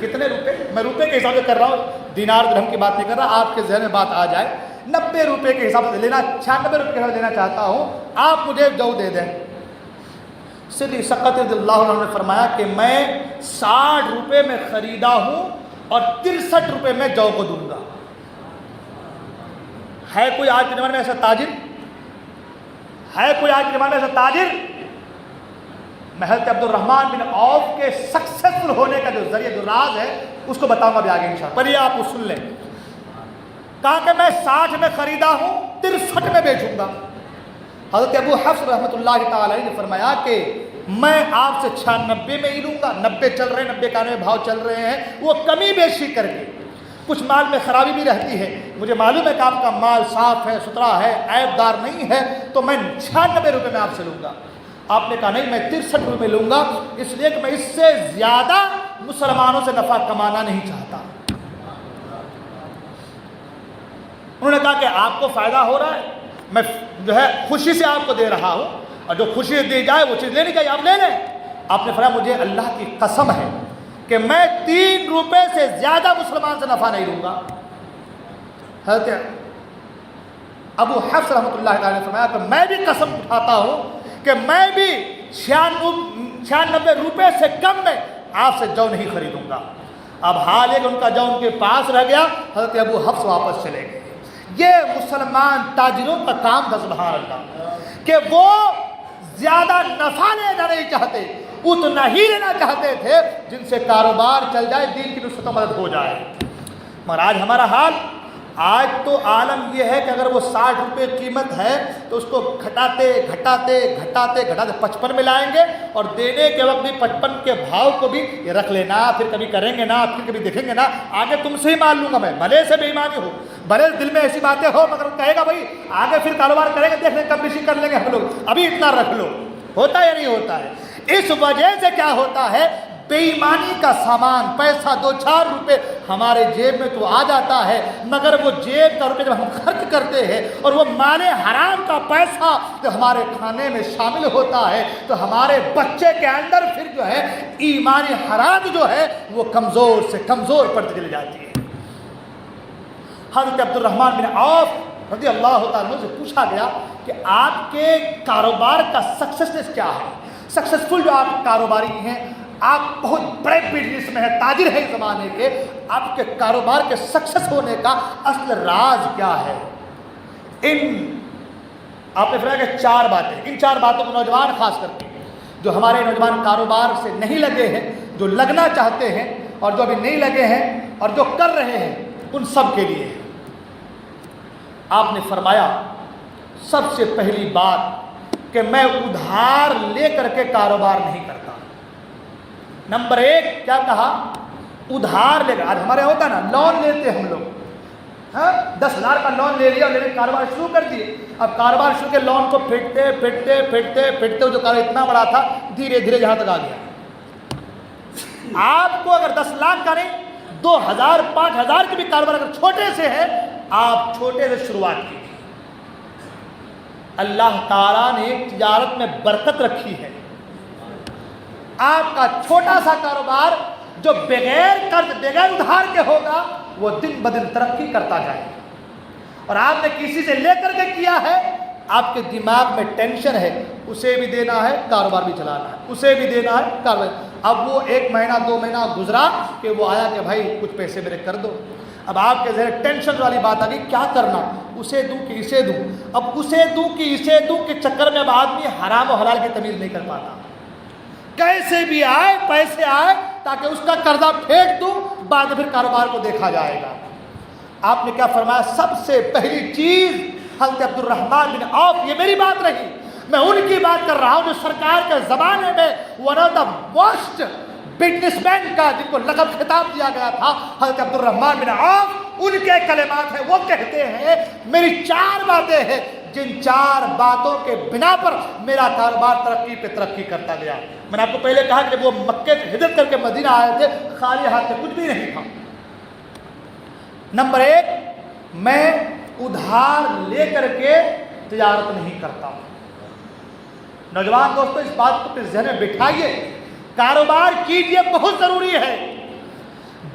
کتنے روپے؟ میں روپے کے حساب سے کر رہا ہوں، دینار درہم کی بات نہیں کر رہا، آپ کے ذہن میں بات آ جائے، 90 روپے کے حساب سے لینا، 96 روپے کے حساب سے لینا چاہتا ہوں، آپ مجھے جو دے دیں۔ سری سقط رضی اللہ عنہ نے فرمایا کہ میں 60 روپے میں خریدا ہوں اور 63 روپے میں جو کو دوں گا۔ ہے کوئی آج کے زمانے میں ایسا تاجر؟ ہے کوئی آج کے زمانے میں ایسا تاجر؟ میں حضرت عبد الرحمن بن عوف کے سکسیسفل ہونے کا جو ذریعہ، جو راز ہے، اس کو بتاؤں گا بھی آگے انشاءاللہ، پر یہ آپ کو سن لیں۔ کہا کہ میں 60 میں خریدا ہوں، 63 میں بیچوں گا۔ حضرت ابو حفص رحمۃ اللہ تعالی نے فرمایا کہ میں آپ سے 96 میں ہی لوں گا، 90 چل رہے ہیں، 90 91 بھاؤ چل رہے ہیں، وہ کمی بیشی کر کے، کچھ مال میں خرابی بھی رہتی ہے، مجھے معلوم ہے کہ آپ کا مال صاف ہے، ستھرا ہے، عیب دار نہیں ہے، تو میں 96 روپے میں آپ سے لوں گا۔ آپ نے کہا نہیں، میں 63 روپے میں لوں گا، اس لیے کہ میں اس سے زیادہ مسلمانوں سے نفع کمانا نہیں چاہتا۔ انہوں نے کہا کہ آپ کو فائدہ ہو رہا ہے، میں جو ہے خوشی سے آپ کو دے رہا ہوں، اور جو خوشی دی جائے وہ چیز لینی چاہیے، آپ لے لیں۔ آپ نے فرمایا مجھے اللہ کی قسم ہے کہ میں 3 روپے سے زیادہ مسلمان سے نفع نہیں لوں گا۔ حضرت ابو حفص رحمۃ اللہ تعالی نے فرمایا کہ میں بھی قسم اٹھاتا ہوں کہ میں بھی 96 روپے سے کم میں آپ سے جو نہیں خریدوں گا۔ اب حال ہے کہ ان کا جو ان کے پاس رہ گیا، حضرت ابو حفص واپس چلے گئے۔ یہ مسلمان تاجروں کا کام تھا، سبحان اللہ، کہ وہ زیادہ نفع لینا نہیں چاہتے، اتنا ہی لینا چاہتے تھے جن سے کاروبار چل جائے، دین کی نصرت و مدد ہو جائے۔ مگر آج ہمارا حال، آج تو عالم یہ ہے کہ اگر وہ 60 روپے قیمت ہے تو اس کو گھٹاتے گھٹاتے گھٹاتے گھٹاتے 55 میں لائیں گے، اور دینے کے وقت بھی 55 کے بھاؤ کو بھی یہ رکھ لینا، پھر کبھی کریں گے نا، پھر کبھی دیکھیں گے نا، آگے تم سے ہی مان لوں گا میں، بھلے سے بے ایمانی ہو، بھلے دل میں ایسی باتیں ہو، مگر کہے گا بھائی آگے پھر کاروبار کریں گے، دیکھ لیں کم بیشی کر لیں گے ہم لوگ، ابھی اتنا رکھ لو۔ ہوتا یا نہیں ہوتا ہے؟ اس وجہ سے کیا ہوتا ہے، بے ایمانی کا سامان، پیسہ 2-4 روپے ہمارے جیب میں تو آ جاتا ہے، مگر وہ جیب کا روپے جب ہم خرچ کرتے ہیں اور وہ مال حرام کا پیسہ جو ہمارے کھانے میں شامل ہوتا ہے، تو ہمارے بچے کے اندر پھر جو ہے ایمان حرام جو ہے وہ کمزور سے کمزور پڑتی چلی جاتی ہے۔ حضرت عبد الرحمن بن عوف رضی اللہ تعالیٰ عنہ سے پوچھا گیا کہ آپ کے کاروبار کا سکسیسنس کیا ہے، سکسیسفل جو آپ کاروباری ہیں، آپ بہت بڑے بزنس میں ہیں، تاجر ہیں اس زمانے کے، آپ کے کاروبار کے سکسیس ہونے کا اصل راز کیا ہے؟ ان آپ نے فرمایا کہ 4 باتیں، ان 4 باتوں کو نوجوان خاص کر کے جو ہمارے نوجوان کاروبار سے نہیں لگے ہیں، جو لگنا چاہتے ہیں اور جو ابھی نہیں لگے ہیں اور جو کر رہے ہیں، ان سب کے لیے آپ نے فرمایا سب سے پہلی بات کہ میں ادھار لے کر کے کاروبار نہیں کرتا۔ نمبر 1 کیا کہا؟ ادھار لے کر۔ آج ہمارے ہوتا ہے نا لون لیتے ہم لوگ، 10,000 کا لون لے لیا اور لینے کاروبار شروع کر دیے۔ اب کاروبار شروع کے لون کو پھٹتے جو کاروبار اتنا بڑا تھا دھیرے دھیرے یہاں تک آ گیا۔ آپ کو اگر 10 لاکھ کا نہیں 2,000 5,000 کے بھی کاروبار اگر چھوٹے سے ہے، آپ چھوٹے سے شروعات کی۔ اللہ تعالیٰ نے تجارت میں برکت رکھی ہے۔ آپ کا چھوٹا سا کاروبار جو بغیر قرض بغیر ادھار کے ہوگا وہ دن بدن ترقی کرتا جائے گا۔ اور آپ نے کسی سے لے کر کے کیا ہے، آپ کے دماغ میں ٹینشن ہے، اسے بھی دینا ہے کاروبار بھی چلانا ہے، اسے بھی دینا ہے کاروبار۔ اب وہ 1 مہینہ 2 مہینہ گزرا کہ وہ آیا کہ بھائی کچھ پیسے میرے کر دو۔ اب آپ کے ذہن ٹینشن والی بات آ گئی، کیا کرنا، اسے دوں کہ اسے دوں۔ اب اسے دوں کہ اسے دوں کے چکر میں اب آدمی حرام و حلال کی تمیز نہیں کر پاتا۔ کیسے بھی آئے پیسے آئے تاکہ اس کا قرضہ پھینک دوں، بعد میں پھر کاروبار کو دیکھا جائے گا۔ آپ نے کیا فرمایا؟ سب سے پہلی چیز حضرت عبد الرحمن بن عوف، یہ میری بات رہی، میں ان کی بات کر رہا ہوں جو سرکار کے زمانے میں one of the most business man کا جن کو لقب خطاب دیا گیا تھا حضرت عبد الرحمن بن عوف، ان کے کلمات ہیں۔ وہ کہتے ہیں میری 4 باتیں ہیں جن 4 باتوں کے بنا پر میرا کاروبار ترقی پہ ترقی کرتا گیا۔ میں نے آپ کو پہلے کہا کہ جب وہ مکے سے ہجرت کر کے مدینہ آئے تھے خالی ہاتھ سے کچھ بھی نہیں تھا۔ نمبر 1 میں ادھار لے کر کے تجارت نہیں کرتا۔ نوجوان دوستو اس بات کو اپنے ذہن میں بٹھائیے، کاروبار کیجئے، بہت ضروری ہے۔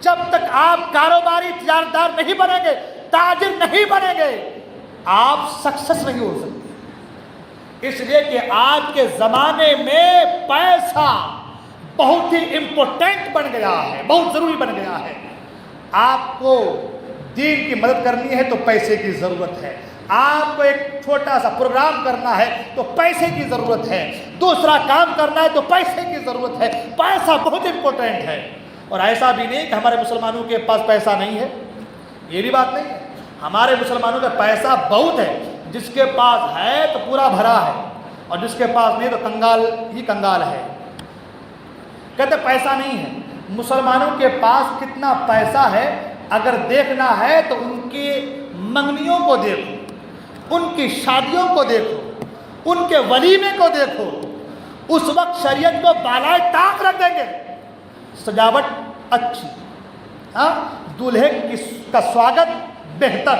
جب تک آپ کاروباری تجارتدار نہیں بنیں گے، تاجر نہیں بنیں گے، آپ سکسیس نہیں ہو سکتے۔ اس لیے کہ آج کے زمانے میں پیسہ بہت ہی امپورٹنٹ بن گیا ہے، بہت ضروری بن گیا ہے۔ آپ کو دین کی مدد کرنی ہے تو پیسے کی ضرورت ہے، آپ کو ایک چھوٹا سا پروگرام کرنا ہے تو پیسے کی ضرورت ہے، دوسرا کام کرنا ہے تو پیسے کی ضرورت ہے۔ پیسہ بہت امپورٹنٹ ہے۔ اور ایسا بھی نہیں کہ ہمارے مسلمانوں کے پاس پیسہ نہیں ہے، یہ بھی بات نہیں ہے۔ ہمارے مسلمانوں کا پیسہ بہت ہے، جس کے پاس ہے تو پورا بھرا ہے، اور جس کے پاس نہیں تو کنگال ہی کنگال ہے۔ کہتے پیسہ نہیں ہے۔ مسلمانوں کے پاس کتنا پیسہ ہے اگر دیکھنا ہے تو ان کی منگنیوں کو دیکھو، ان کی شادیوں کو دیکھو، ان کے ولیمے کو دیکھو۔ اس وقت شریعت کو بالائے طاق رکھ دیں گے، سجاوٹ اچھی، دولہے کا سواگت بہتر،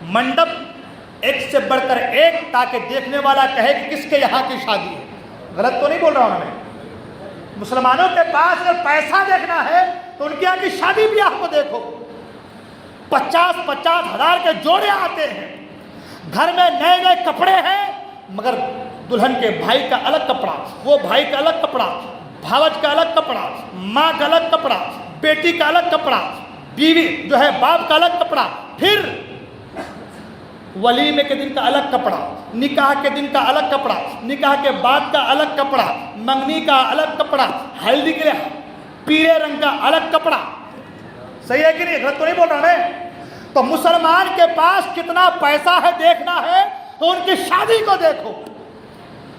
منڈپ ایک سے بڑھ کر ایک، تاکہ دیکھنے والا کہے کہ کس کے یہاں کی شادی ہے۔ غلط تو نہیں بول رہا ہوں میں؟ مسلمانوں کے پاس اگر پیسہ دیکھنا ہے تو ان کے یہاں کی شادی بیاہ کو دیکھو، 50,000 ہزار کے جوڑے آتے ہیں، گھر میں نئے نئے کپڑے ہیں، مگر دلہن کے بھائی کا الگ کپڑا، وہ بھائی کا الگ کپڑا، بھاوج کا الگ کپڑا، ماں کا الگ کپڑا، بیٹی کا الگ کپڑا، بیوی جو ہے باپ کا الگ کپڑا، پھر ولیمے کے دن کا الگ کپڑا، نکاح کے دن کا الگ کپڑا، نکاح کے بعد کا الگ کپڑا، منگنی کا الگ کپڑا، ہلدی کے لیے پیلے رنگ کا الگ کپڑا۔ صحیح ہے کہ نہیں؟ غلط تو نہیں بول رہا میں؟ تو مسلمان کے پاس کتنا پیسہ ہے دیکھنا ہے تو ان کی شادی کو دیکھو،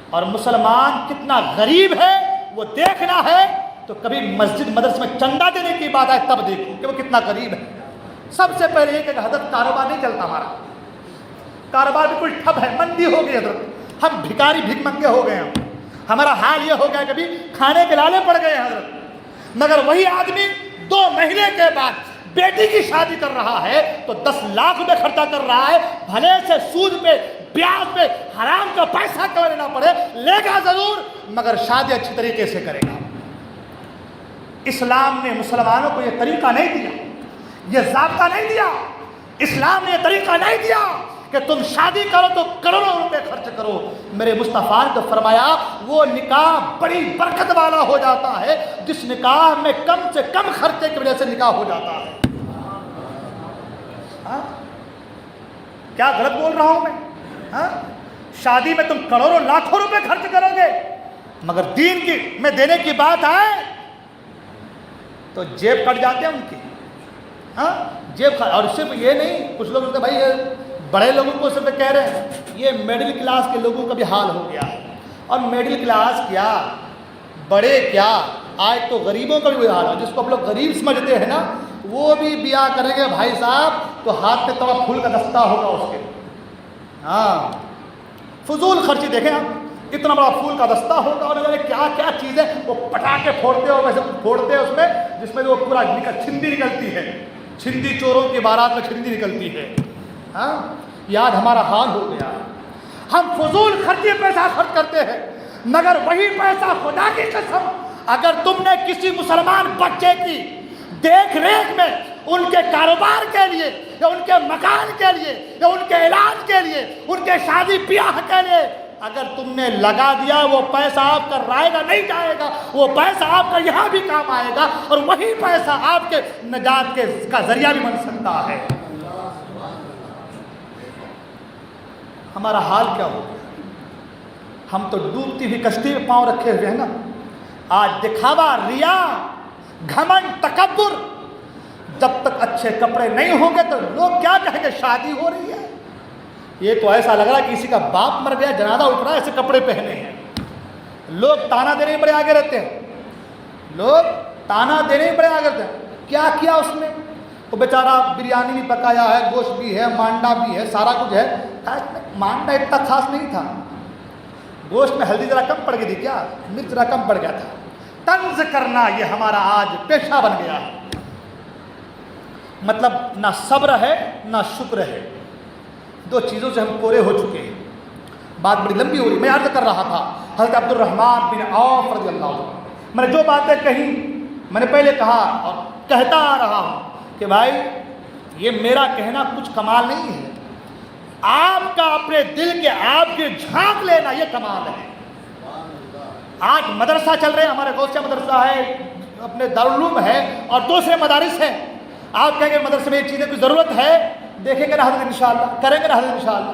اور مسلمان کتنا غریب ہے وہ دیکھنا ہے تو کبھی مسجد مدرسے میں چندہ دینے کی بات آئے تب دیکھو کہ وہ کتنا غریب ہے۔ سب سے پہلے یہ کہ حضرت کاروبار نہیں چلتا، ہمارا کاروبار بالکل ٹھپ ہے، مندی ہو گئی حضرت، ہم بھکاری بھیک منگے ہو گئے ہیں، ہمارا حال یہ ہو گیا کبھی کھانے کے لالے پڑ گئے ہیں حضرت۔ مگر وہی آدمی 2 مہینے کے بعد بیٹی کی شادی کر رہا ہے تو 10 لاکھ روپے خرچہ کر رہا ہے، بھلے سے سود پہ بیاج پہ حرام کا پیسہ کیوں لینا پڑے، لے گا ضرور مگر شادی اچھی طریقے سے کرے گا۔ اسلام نے مسلمانوں کو یہ طریقہ نہیں دیا، یہ ضابطہ نہیں دیا، اسلام نے یہ طریقہ نہیں دیا کہ تم شادی کرو تو کروڑوں روپے خرچ کرو۔ میرے مصطفیٰ نے تو فرمایا وہ نکاح بڑی برکت والا ہو جاتا ہے جس نکاح میں کم سے کم خرچے کی وجہ سے نکاح ہو جاتا ہے۔ کیا غلط بول رہا ہوں میں؟ شادی میں تم کروڑوں لاکھوں روپے خرچ کرو گے، مگر دین کی میں دینے کی بات آئے تو جیب کٹ جاتے ہیں ان کی. ہاں جیب. اور صرف یہ نہیں، کچھ لوگ بھائی بڑے لوگوں کو صرف کہہ رہے ہیں، یہ میڈل کلاس کے لوگوں کا بھی حال ہو گیا ہے. اور میڈل کلاس کیا، بڑے کیا، آج تو غریبوں کا بھی وہی حال ہے. جس کو ہم لوگ غریب سمجھتے ہیں نا، وہ بھی بیاہ کریں گے بھائی صاحب تو ہاتھ میں تھوڑا پھول کا دستہ ہوگا اس کے. ہاں فضول خرچی دیکھیں آپ، اتنا بڑا پھول کا دستہ ہوگا اور کیا کیا چیزیں وہ پٹاخے پھوڑتے ہو، ویسے پھوڑتے ہیں اس میں جس میں وہ پورا چھندی نکلتی ہے، چھندی چوروں کی بارات میں چھندی نکلتی ہے. ہاں یاد ہمارا حال ہو گیا ہے. ہم فضول خرچی پیسہ خرچ کرتے ہیں، مگر وہی پیسہ خدا کی قسم اگر تم نے کسی مسلمان بچے کی دیکھ ریکھ میں، ان کے کاروبار کے لیے یا ان کے مکان کے لیے یا ان کے علاج کے لیے، ان کے شادی بیاہ کے لیے اگر تم نے لگا دیا، وہ پیسہ آپ کا رائے گا نہیں جائے گا، وہ پیسہ آپ کا یہاں بھی کام آئے گا اور وہی پیسہ آپ کے نجات کا ذریعہ بھی بن سکتا ہے. ہمارا حال کیا ہو گیا؟ ہم تو ڈوبتی ہوئی کشتی میں پاؤں رکھے ہوئے ہیں نا. آج دکھاوا، ریا، گھمنڈ، تکبر. جب تک اچھے کپڑے نہیں ہوں گے تو لوگ کیا کہیں گے شادی ہو رہی ہے، یہ تو ایسا لگ رہا ہے کسی کا باپ مر گیا، جنازہ اٹھ رہا ہے، ایسے کپڑے پہنے ہیں. لوگ تانا دینے میں بڑے آگے رہتے ہیں، لوگ تانا دینے میں بڑے آگے رہتے ہیں. کیا کیا اس نے؟ وہ بیچارہ بریانی بھی پکایا ہے، گوشت بھی ہے، مانڈا بھی ہے، سارا کچھ ہے. مانڈا اتنا خاص نہیں تھا، گوشت میں ہلدی ذرا کم پڑ گئی تھی، کیا مرچ ذرا کم پڑ گیا تھا. طنز کرنا یہ ہمارا آج پیشہ بن گیا ہے. مطلب نہ صبر ہے نہ شکر ہے، دو چیزوں سے ہم پورے ہو چکے ہیں. بات بڑی لمبی ہو رہی، میں عرض کر رہا تھا حضرت عبد الرحمن بن عوف رضی اللہ عنہ. میں نے جو باتیں کہیں میں نے پہلے کہا اور کہتا آ رہا ہوں کہ بھائی یہ میرا کہنا کچھ کمال نہیں ہے، آپ کا اپنے دل کے آپ کے جھانک لینا یہ کمال ہے. آج مدرسہ چل رہے ہیں، ہمارے غوثیہ مدرسہ ہے، اپنے دارالعلوم ہے اور دوسرے مدارس ہیں. آپ کہیں گے مدرسے میں یہ چیزیں کی ضرورت ہے، دیکھیں گے نا حضرت انشاءاللہ، کریں گے نا حضرت انشاءاللہ.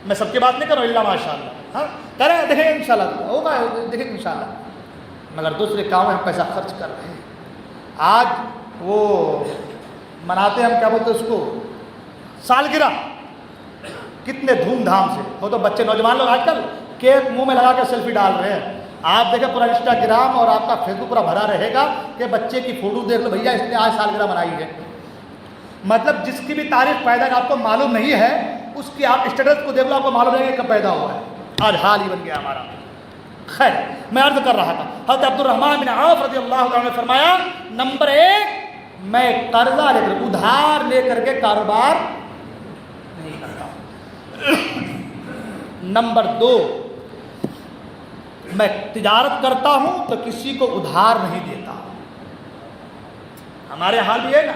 میں سب کی بات نہیں کروں اللہ ماشاءاللہ، ہاں کریں دیکھیں گے انشاءاللہ ہوگا، دیکھیں گے انشاءاللہ. مگر دوسرے کاموں میں ہم پیسہ خرچ کر رہے ہیں. آج وہ مناتے ہیں ہم کیا بولتے ہیں اس کو، سالگرہ، کتنے دھوم دھام سے. وہ تو بچے نوجوان لوگ آج کل کیک منہ میں لگا کے سیلفی ڈال رہے ہیں. آپ دیکھیں پورا انسٹاگرام اور آپ کا فیس بک پورا بھرا رہے گا کہ بچے کی فوٹو دیکھ لو بھیا اس نے آج سالگرہ منائی ہے. مطلب جس کی بھی تاریخ پیدا آپ کو معلوم نہیں ہے، اس کی آپ اسٹیٹس کو دیکھ لو آپ کو معلوم نہیں ہے کب پیدا ہوا ہے. آج حال ہی بن گیا ہمارا. خیر میں عرض کر رہا تھا حضرت عبد الرحمن بن عوف رضی اللہ عنہ نے فرمایا، نمبر 1 میں قرضہ لے کر ادھار لے کر کے کاروبار نہیں کرتا. نمبر 2 میں تجارت کرتا ہوں تو کسی کو ادھار نہیں دیتا. ہمارے حال بھی ہے نا،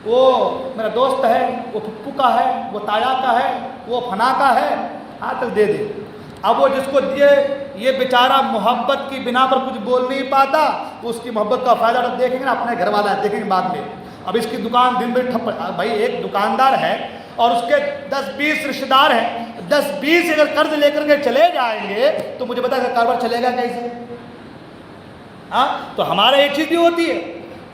وہ میرا دوست ہے، وہ پھپھو کا ہے، وہ تایا کا ہے، وہ فنا کا ہے، آج تک دے دے. اب وہ جس کو دیے یہ بیچارہ محبت کی بنا پر کچھ بول نہیں پاتا، تو اس کی محبت کا فائدہ دیکھیں گے نا اپنے گھر والا دیکھیں گے بعد میں. اب اس کی دکان دن بھر ٹھپ. بھائی ایک دکاندار ہے اور اس کے 10-20 رشتے دار ہیں، 10-20 اگر قرض لے کر کے چلے جائیں گے تو مجھے بتا کہ کاروبار چلے گا کیسے؟ ہاں تو ہمارا ایک چیز بھی ہوتی ہے،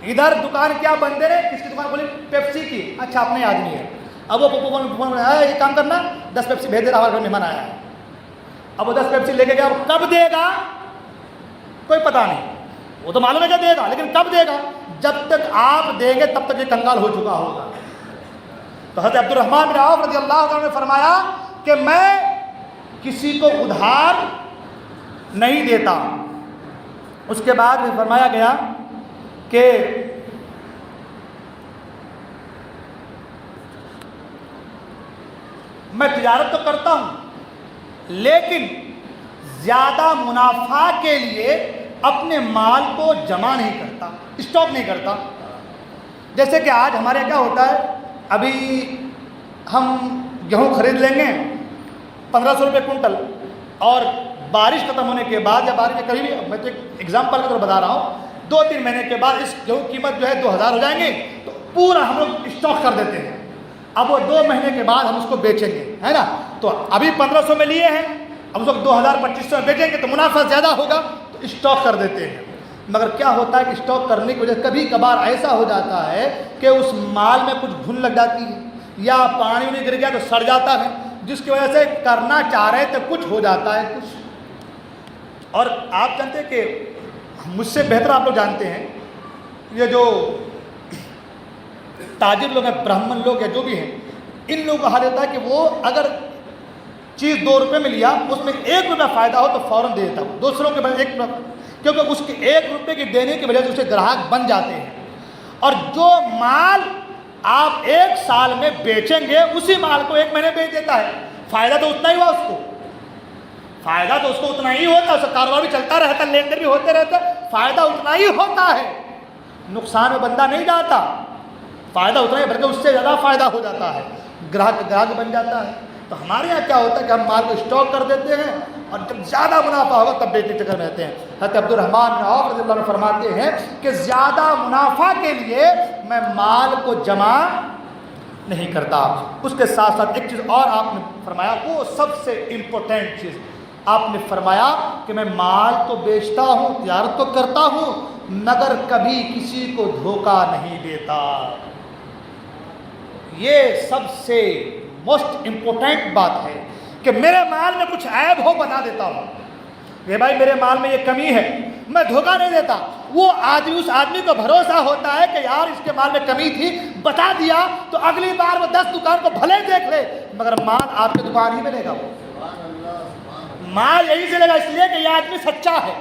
ادھر دکان کیا بندے نے، کس کی دکان کھولی؟ پیپسی کی. اچھا اپنے آدمی ہے. اب وہ یہ کام کرنا 10 پیپسی بھیج دے رہا، ہمارے گھر مہمان آیا ہے. اب وہ 10 پیپسی لے کے گیا، کب دے گا کوئی پتہ نہیں. وہ تو معلوم ہے کہ دے گا، لیکن کب دے گا؟ جب تک آپ دیں گے تب تک یہ کنگال ہو چکا ہوگا. تو حضرت عبد الرحمن بن عوف رضی اللہ عنہ نے فرمایا کہ میں کسی کو ادھار نہیں دیتا. اس کے بعد میں فرمایا گیا کہ میں تجارت تو کرتا ہوں لیکن زیادہ منافع کے لیے اپنے مال کو جمع نہیں کرتا، اسٹاک نہیں کرتا. جیسے کہ آج ہمارے کیا ہوتا ہے، ابھی ہم گیہوں خرید لیں گے 1500 روپے کنٹل، اور بارش ختم ہونے کے بعد یا بارش کے قریب، میں تو ایک ایگزامپل کے طور بتا رہا ہوں، 2-3 مہینے کے بعد اس گیہوں کی قیمت جو ہے 2000 ہو جائیں گے تو پورا ہم لوگ اسٹاک کر دیتے ہیں. اب وہ 2 مہینے کے بعد ہم اس کو بیچیں گے، ہے نا. تو ابھی 1500 میں لیے ہیں، اب اس وقت 2000-2500 میں بیچیں گے تو منافع زیادہ ہوگا، تو اسٹاک کر دیتے ہیں۔ مگر کیا ہوتا ہے کہ اسٹاک کرنے کی وجہ سے کبھی کبھار ایسا ہو جاتا ہے کہ اس مال میں کچھ گھن لگ جاتی ہے یا پانی میں گر گیا تو سڑ جاتا ہے، جس کی وجہ سے کرنا چاہ رہے تو کچھ ہو جاتا ہے کچھ۔ اور آپ جانتے ہیں کہ مجھ سے بہتر آپ لوگ جانتے ہیں، یہ جو تاجر لوگ ہیں، برہمن لوگ یا جو بھی ہیں، ان لوگوں کا حال ہوتا ہے کہ وہ اگر چیز 2 روپے میں لیا، اس میں 1 روپیہ فائدہ ہو تو فوراً دے دیتا ہوں دوسروں کے بجائے 1 روپیہ، کیونکہ اس کے 1 روپے کی دینے کی وجہ سے اسے گراہک بن جاتے ہیں۔ اور جو مال آپ 1 سال میں بیچیں گے اسی مال کو 1 مہینے بیچ دیتا ہے، فائدہ تو اتنا ہی ہوا اس کو، فائدہ تو اس کو اتنا ہی ہوتا ہے، اس کا کاروبار بھی چلتا رہتا ہے، لین دین بھی ہوتے رہتے، فائدہ اتنا ہی ہوتا ہے، نقصان میں بندہ نہیں جاتا، فائدہ اتنا ہی بلکہ اس سے زیادہ فائدہ ہو جاتا ہے، گراہک بن جاتا ہے۔ تو ہمارے یہاں کیا ہوتا ہے کہ ہم مال کو اسٹاک کر دیتے ہیں اور جب زیادہ منافع ہوگا تب بیچنے کے چکر میں رہتے ہیں۔ حضرت عبد الرحمن بن عوف رضی اللہ عنہ فرماتے ہیں کہ زیادہ منافع کے لیے میں مال کو جمع نہیں کرتا۔ اس کے ساتھ ساتھ ایک چیز اور آپ نے فرمایا، وہ سب سے امپورٹنٹ چیز آپ نے فرمایا کہ میں مال تو بیچتا ہوں، تجارت تو کرتا ہوں، مگر کبھی کسی کو دھوکہ نہیں دیتا۔ یہ سب سے موسٹ امپورٹنٹ بات ہے کہ میرے مال میں کچھ عیب ہو بتا دیتا ہوں کہ بھائی میرے مال میں یہ کمی ہے، میں دھوکہ نہیں دیتا۔ وہ آدمی، اس آدمی کو بھروسہ ہوتا ہے کہ یار اس کے مال میں کمی تھی، بتا دیا تو اگلی بار وہ 10 دکان کو بھلے دیکھ لے مگر مال آپ کی دکان ہی میں لے گا، وہ مال یہی سے لے گا، اس لیے کہ یہ آدمی سچا ہے،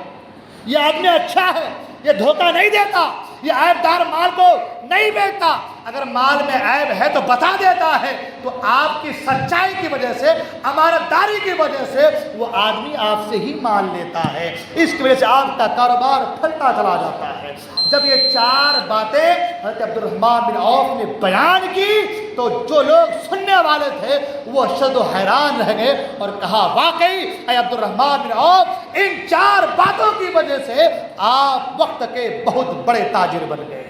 یہ آدمی اچھا ہے، یہ دھوکہ نہیں دیتا، یہ عیب دار مال کو نہیں بیچتا۔ اگر مال میں عیب ہے تو بتا دیتا ہے، تو آپ کی سچائی کی وجہ سے، امانت داری کی وجہ سے وہ آدمی آپ سے ہی مال لیتا ہے، اس کی وجہ سے آپ کا کاروبار پھلتا چلا جاتا ہے۔ جب یہ 4 باتیں حضرت عبد الرحمن بن عوف نے بیان کی تو جو لوگ سننے والے تھے وہ شد و حیران رہ گئے اور کہا واقعی اے عبد الرحمن بن عوف، ان 4 باتوں کی وجہ سے آپ وقت کے بہت بڑے تاجر بن گئے۔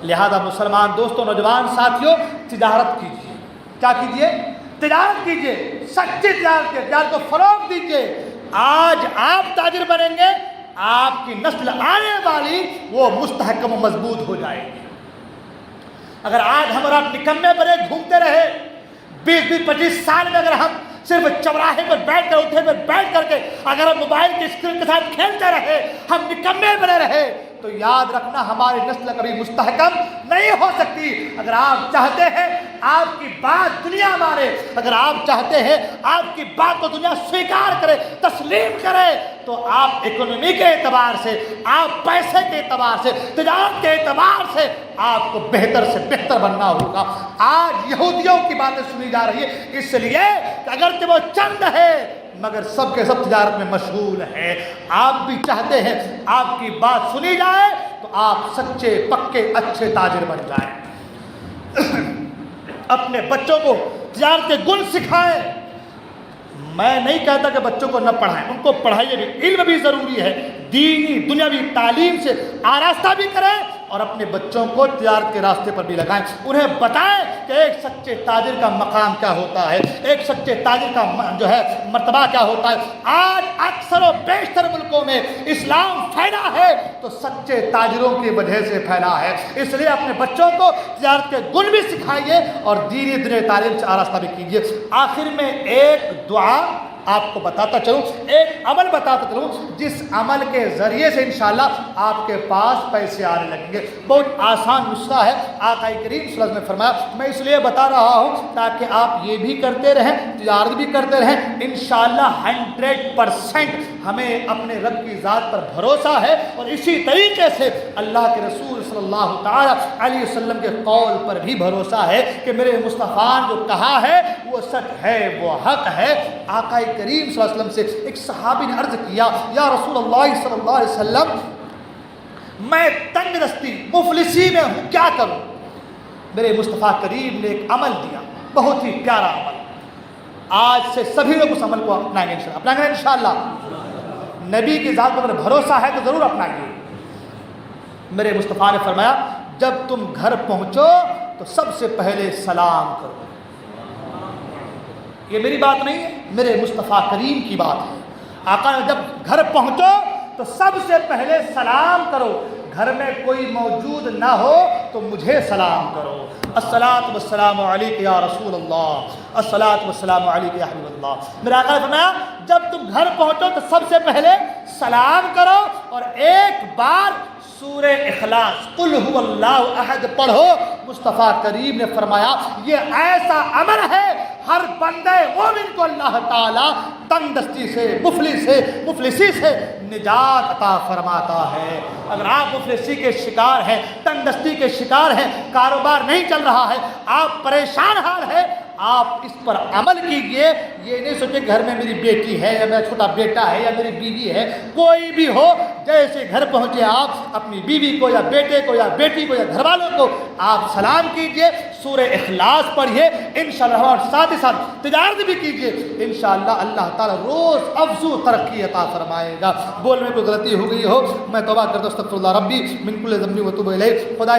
لہذا مسلمان دوستوں، نوجوان ساتھیوں، تجارت کیجیے۔ کیا کیجیے؟ تجارت کیجیے، سچی تجارت کیجیے، تجارت کو فروغ دیجیے۔ آج آپ تاجر بنیں گے، آپ کی نسل آنے والی وہ مستحکم و مضبوط ہو جائے گی۔ اگر آج ہم اور آپ نکمے بنے گھومتے رہے 20-25 سال میں، اگر ہم صرف چوراہے پر بیٹھ کر، اٹھے پر بیٹھ کر کے اگر ہم موبائل کی اسکرین کے ساتھ کھیلتے رہے، ہم نکمے بنے رہے، تو یاد رکھنا ہماری نسل کبھی مستحکم نہیں ہو سکتی۔ اگر آپ چاہتے ہیں آپ کی بات دنیا مانے، اگر آپ چاہتے ہیں آپ کی بات کو دنیا سویکار کرے، تسلیم کرے، تو آپ اکنومی کے اعتبار سے، آپ پیسے کے اعتبار سے، تجارت کے اعتبار سے آپ کو بہتر سے بہتر بننا ہوگا۔ آج یہودیوں کی باتیں سنی جا رہی ہے، اس لیے کہ اگرچہ وہ چند ہے مگر سب کے سب تجارت میں مشغول ہے۔ آپ بھی چاہتے ہیں آپ کی بات سنی جائے تو آپ سچے پکے اچھے تاجر بن جائیں۔ اپنے بچوں کو تجارت کے گن سکھائیں۔ میں نہیں کہتا کہ بچوں کو نہ پڑھائیں، ان کو پڑھائیے بھی، علم بھی ضروری ہے، دینی دنیاوی تعلیم سے آراستہ بھی کریں اور اپنے بچوں کو تجارت کے راستے پر بھی لگائیں۔ انہیں بتائیں کہ ایک سچے تاجر کا مقام کیا ہوتا ہے، ایک سچے تاجر کا جو ہے مرتبہ کیا ہوتا ہے۔ آج اکثر و بیشتر ملکوں میں اسلام پھیلا ہے تو سچے تاجروں کی وجہ سے پھیلا ہے، اس لیے اپنے بچوں کو تجارت کے گن بھی سکھائیے اور دینی دنیاوی تعلیم سے آراستہ بھی کیجیے۔ آخر میں ایک دعا آپ کو بتاتا چلوں، ایک عمل بتاتا چلوں جس عمل کے ذریعے سے انشاءاللہ آپ کے پاس پیسے آنے لگیں گے۔ بہت آسان نسخہ ہے، آقا کریم صلی اللہ علیہ وسلم نے فرمایا، میں اس لیے بتا رہا ہوں تاکہ آپ یہ بھی کرتے رہیں، تجارت بھی کرتے رہیں۔ انشاءاللہ 100% ہمیں اپنے رب کی ذات پر بھروسہ ہے اور اسی طریقے سے اللہ کے رسول صلی اللہ تعالی علیہ وسلم کے قول پر بھی بھروسہ ہے کہ میرے مصطفیٰ نے جو کہا ہے وہ سچ ہے، وہ حق ہے۔ آقا کریم صلی اللہ علیہ وسلم سے ایک صحابی نے عرض کیا، یا رسول اللہ صلی اللہ علیہ وسلم، میں تنگ دستی مفلسی میں ہوں، کیا کروں؟ میرے مصطفیٰ کریم نے ایک عمل دیا، بہت ہی پیارا عمل۔ آج سے سبھی لوگ اس عمل کو اپنائیں گے انشاءاللہ۔ نبی کی ذات پر اگر بھروسہ ہے تو ضرور اپنائیے۔ میرے مصطفیٰ نے فرمایا، جب تم گھر پہنچو تو سب سے پہلے سلام کرو۔ یہ میری بات نہیں ہے، میرے مصطفیٰ کریم کی بات ہے۔ آقا نے جب گھر پہنچو تو سب سے پہلے سلام کرو، گھر میں کوئی موجود نہ ہو تو مجھے سلام کرو۔ الصلاۃ والسلام علیک یا رسول اللہ، الصلاۃ والسلام علیک یا حبیب اللہ۔ میرے آقا نے فرمایا جب تم گھر پہنچو تو سب سے پہلے سلام کرو اور ایک بار سورہ اخلاص قل هو اللہ احد پڑھو۔ مصطفیٰ کریم نے فرمایا یہ ایسا عمل ہے ہر بندے مومن کو اللہ تعالیٰ تنگ دستی سے، مفلسی سے نجات عطا فرماتا ہے۔ اگر آپ مفلسی کے شکار ہیں، تنگ دستی کے شکار ہیں، کاروبار نہیں چل رہا ہے، آپ پریشان حال ہیں، آپ اس پر عمل کیجئے۔ یہ نہیں سوچیں گھر میں میری بیٹی ہے یا میرا چھوٹا بیٹا ہے یا میری بیوی ہے، کوئی بھی ہو، جیسے گھر پہنچے آپ اپنی بیوی کو یا بیٹے کو یا بیٹی کو یا گھر والوں کو آپ سلام کیجئے، سورہ اخلاص پڑھیے انشاءاللہ، اور ساتھ ہی ساتھ تجارت بھی کیجئے انشاءاللہ، اللہ تعالیٰ روز افزو ترقی عطا فرمائے گا۔ بولنے میں کوئی غلطی ہو گئی ہو میں توبہ کرتا ہوں، استغفر اللہ ربی من کل ذنب و اتوب الیہ۔ خدا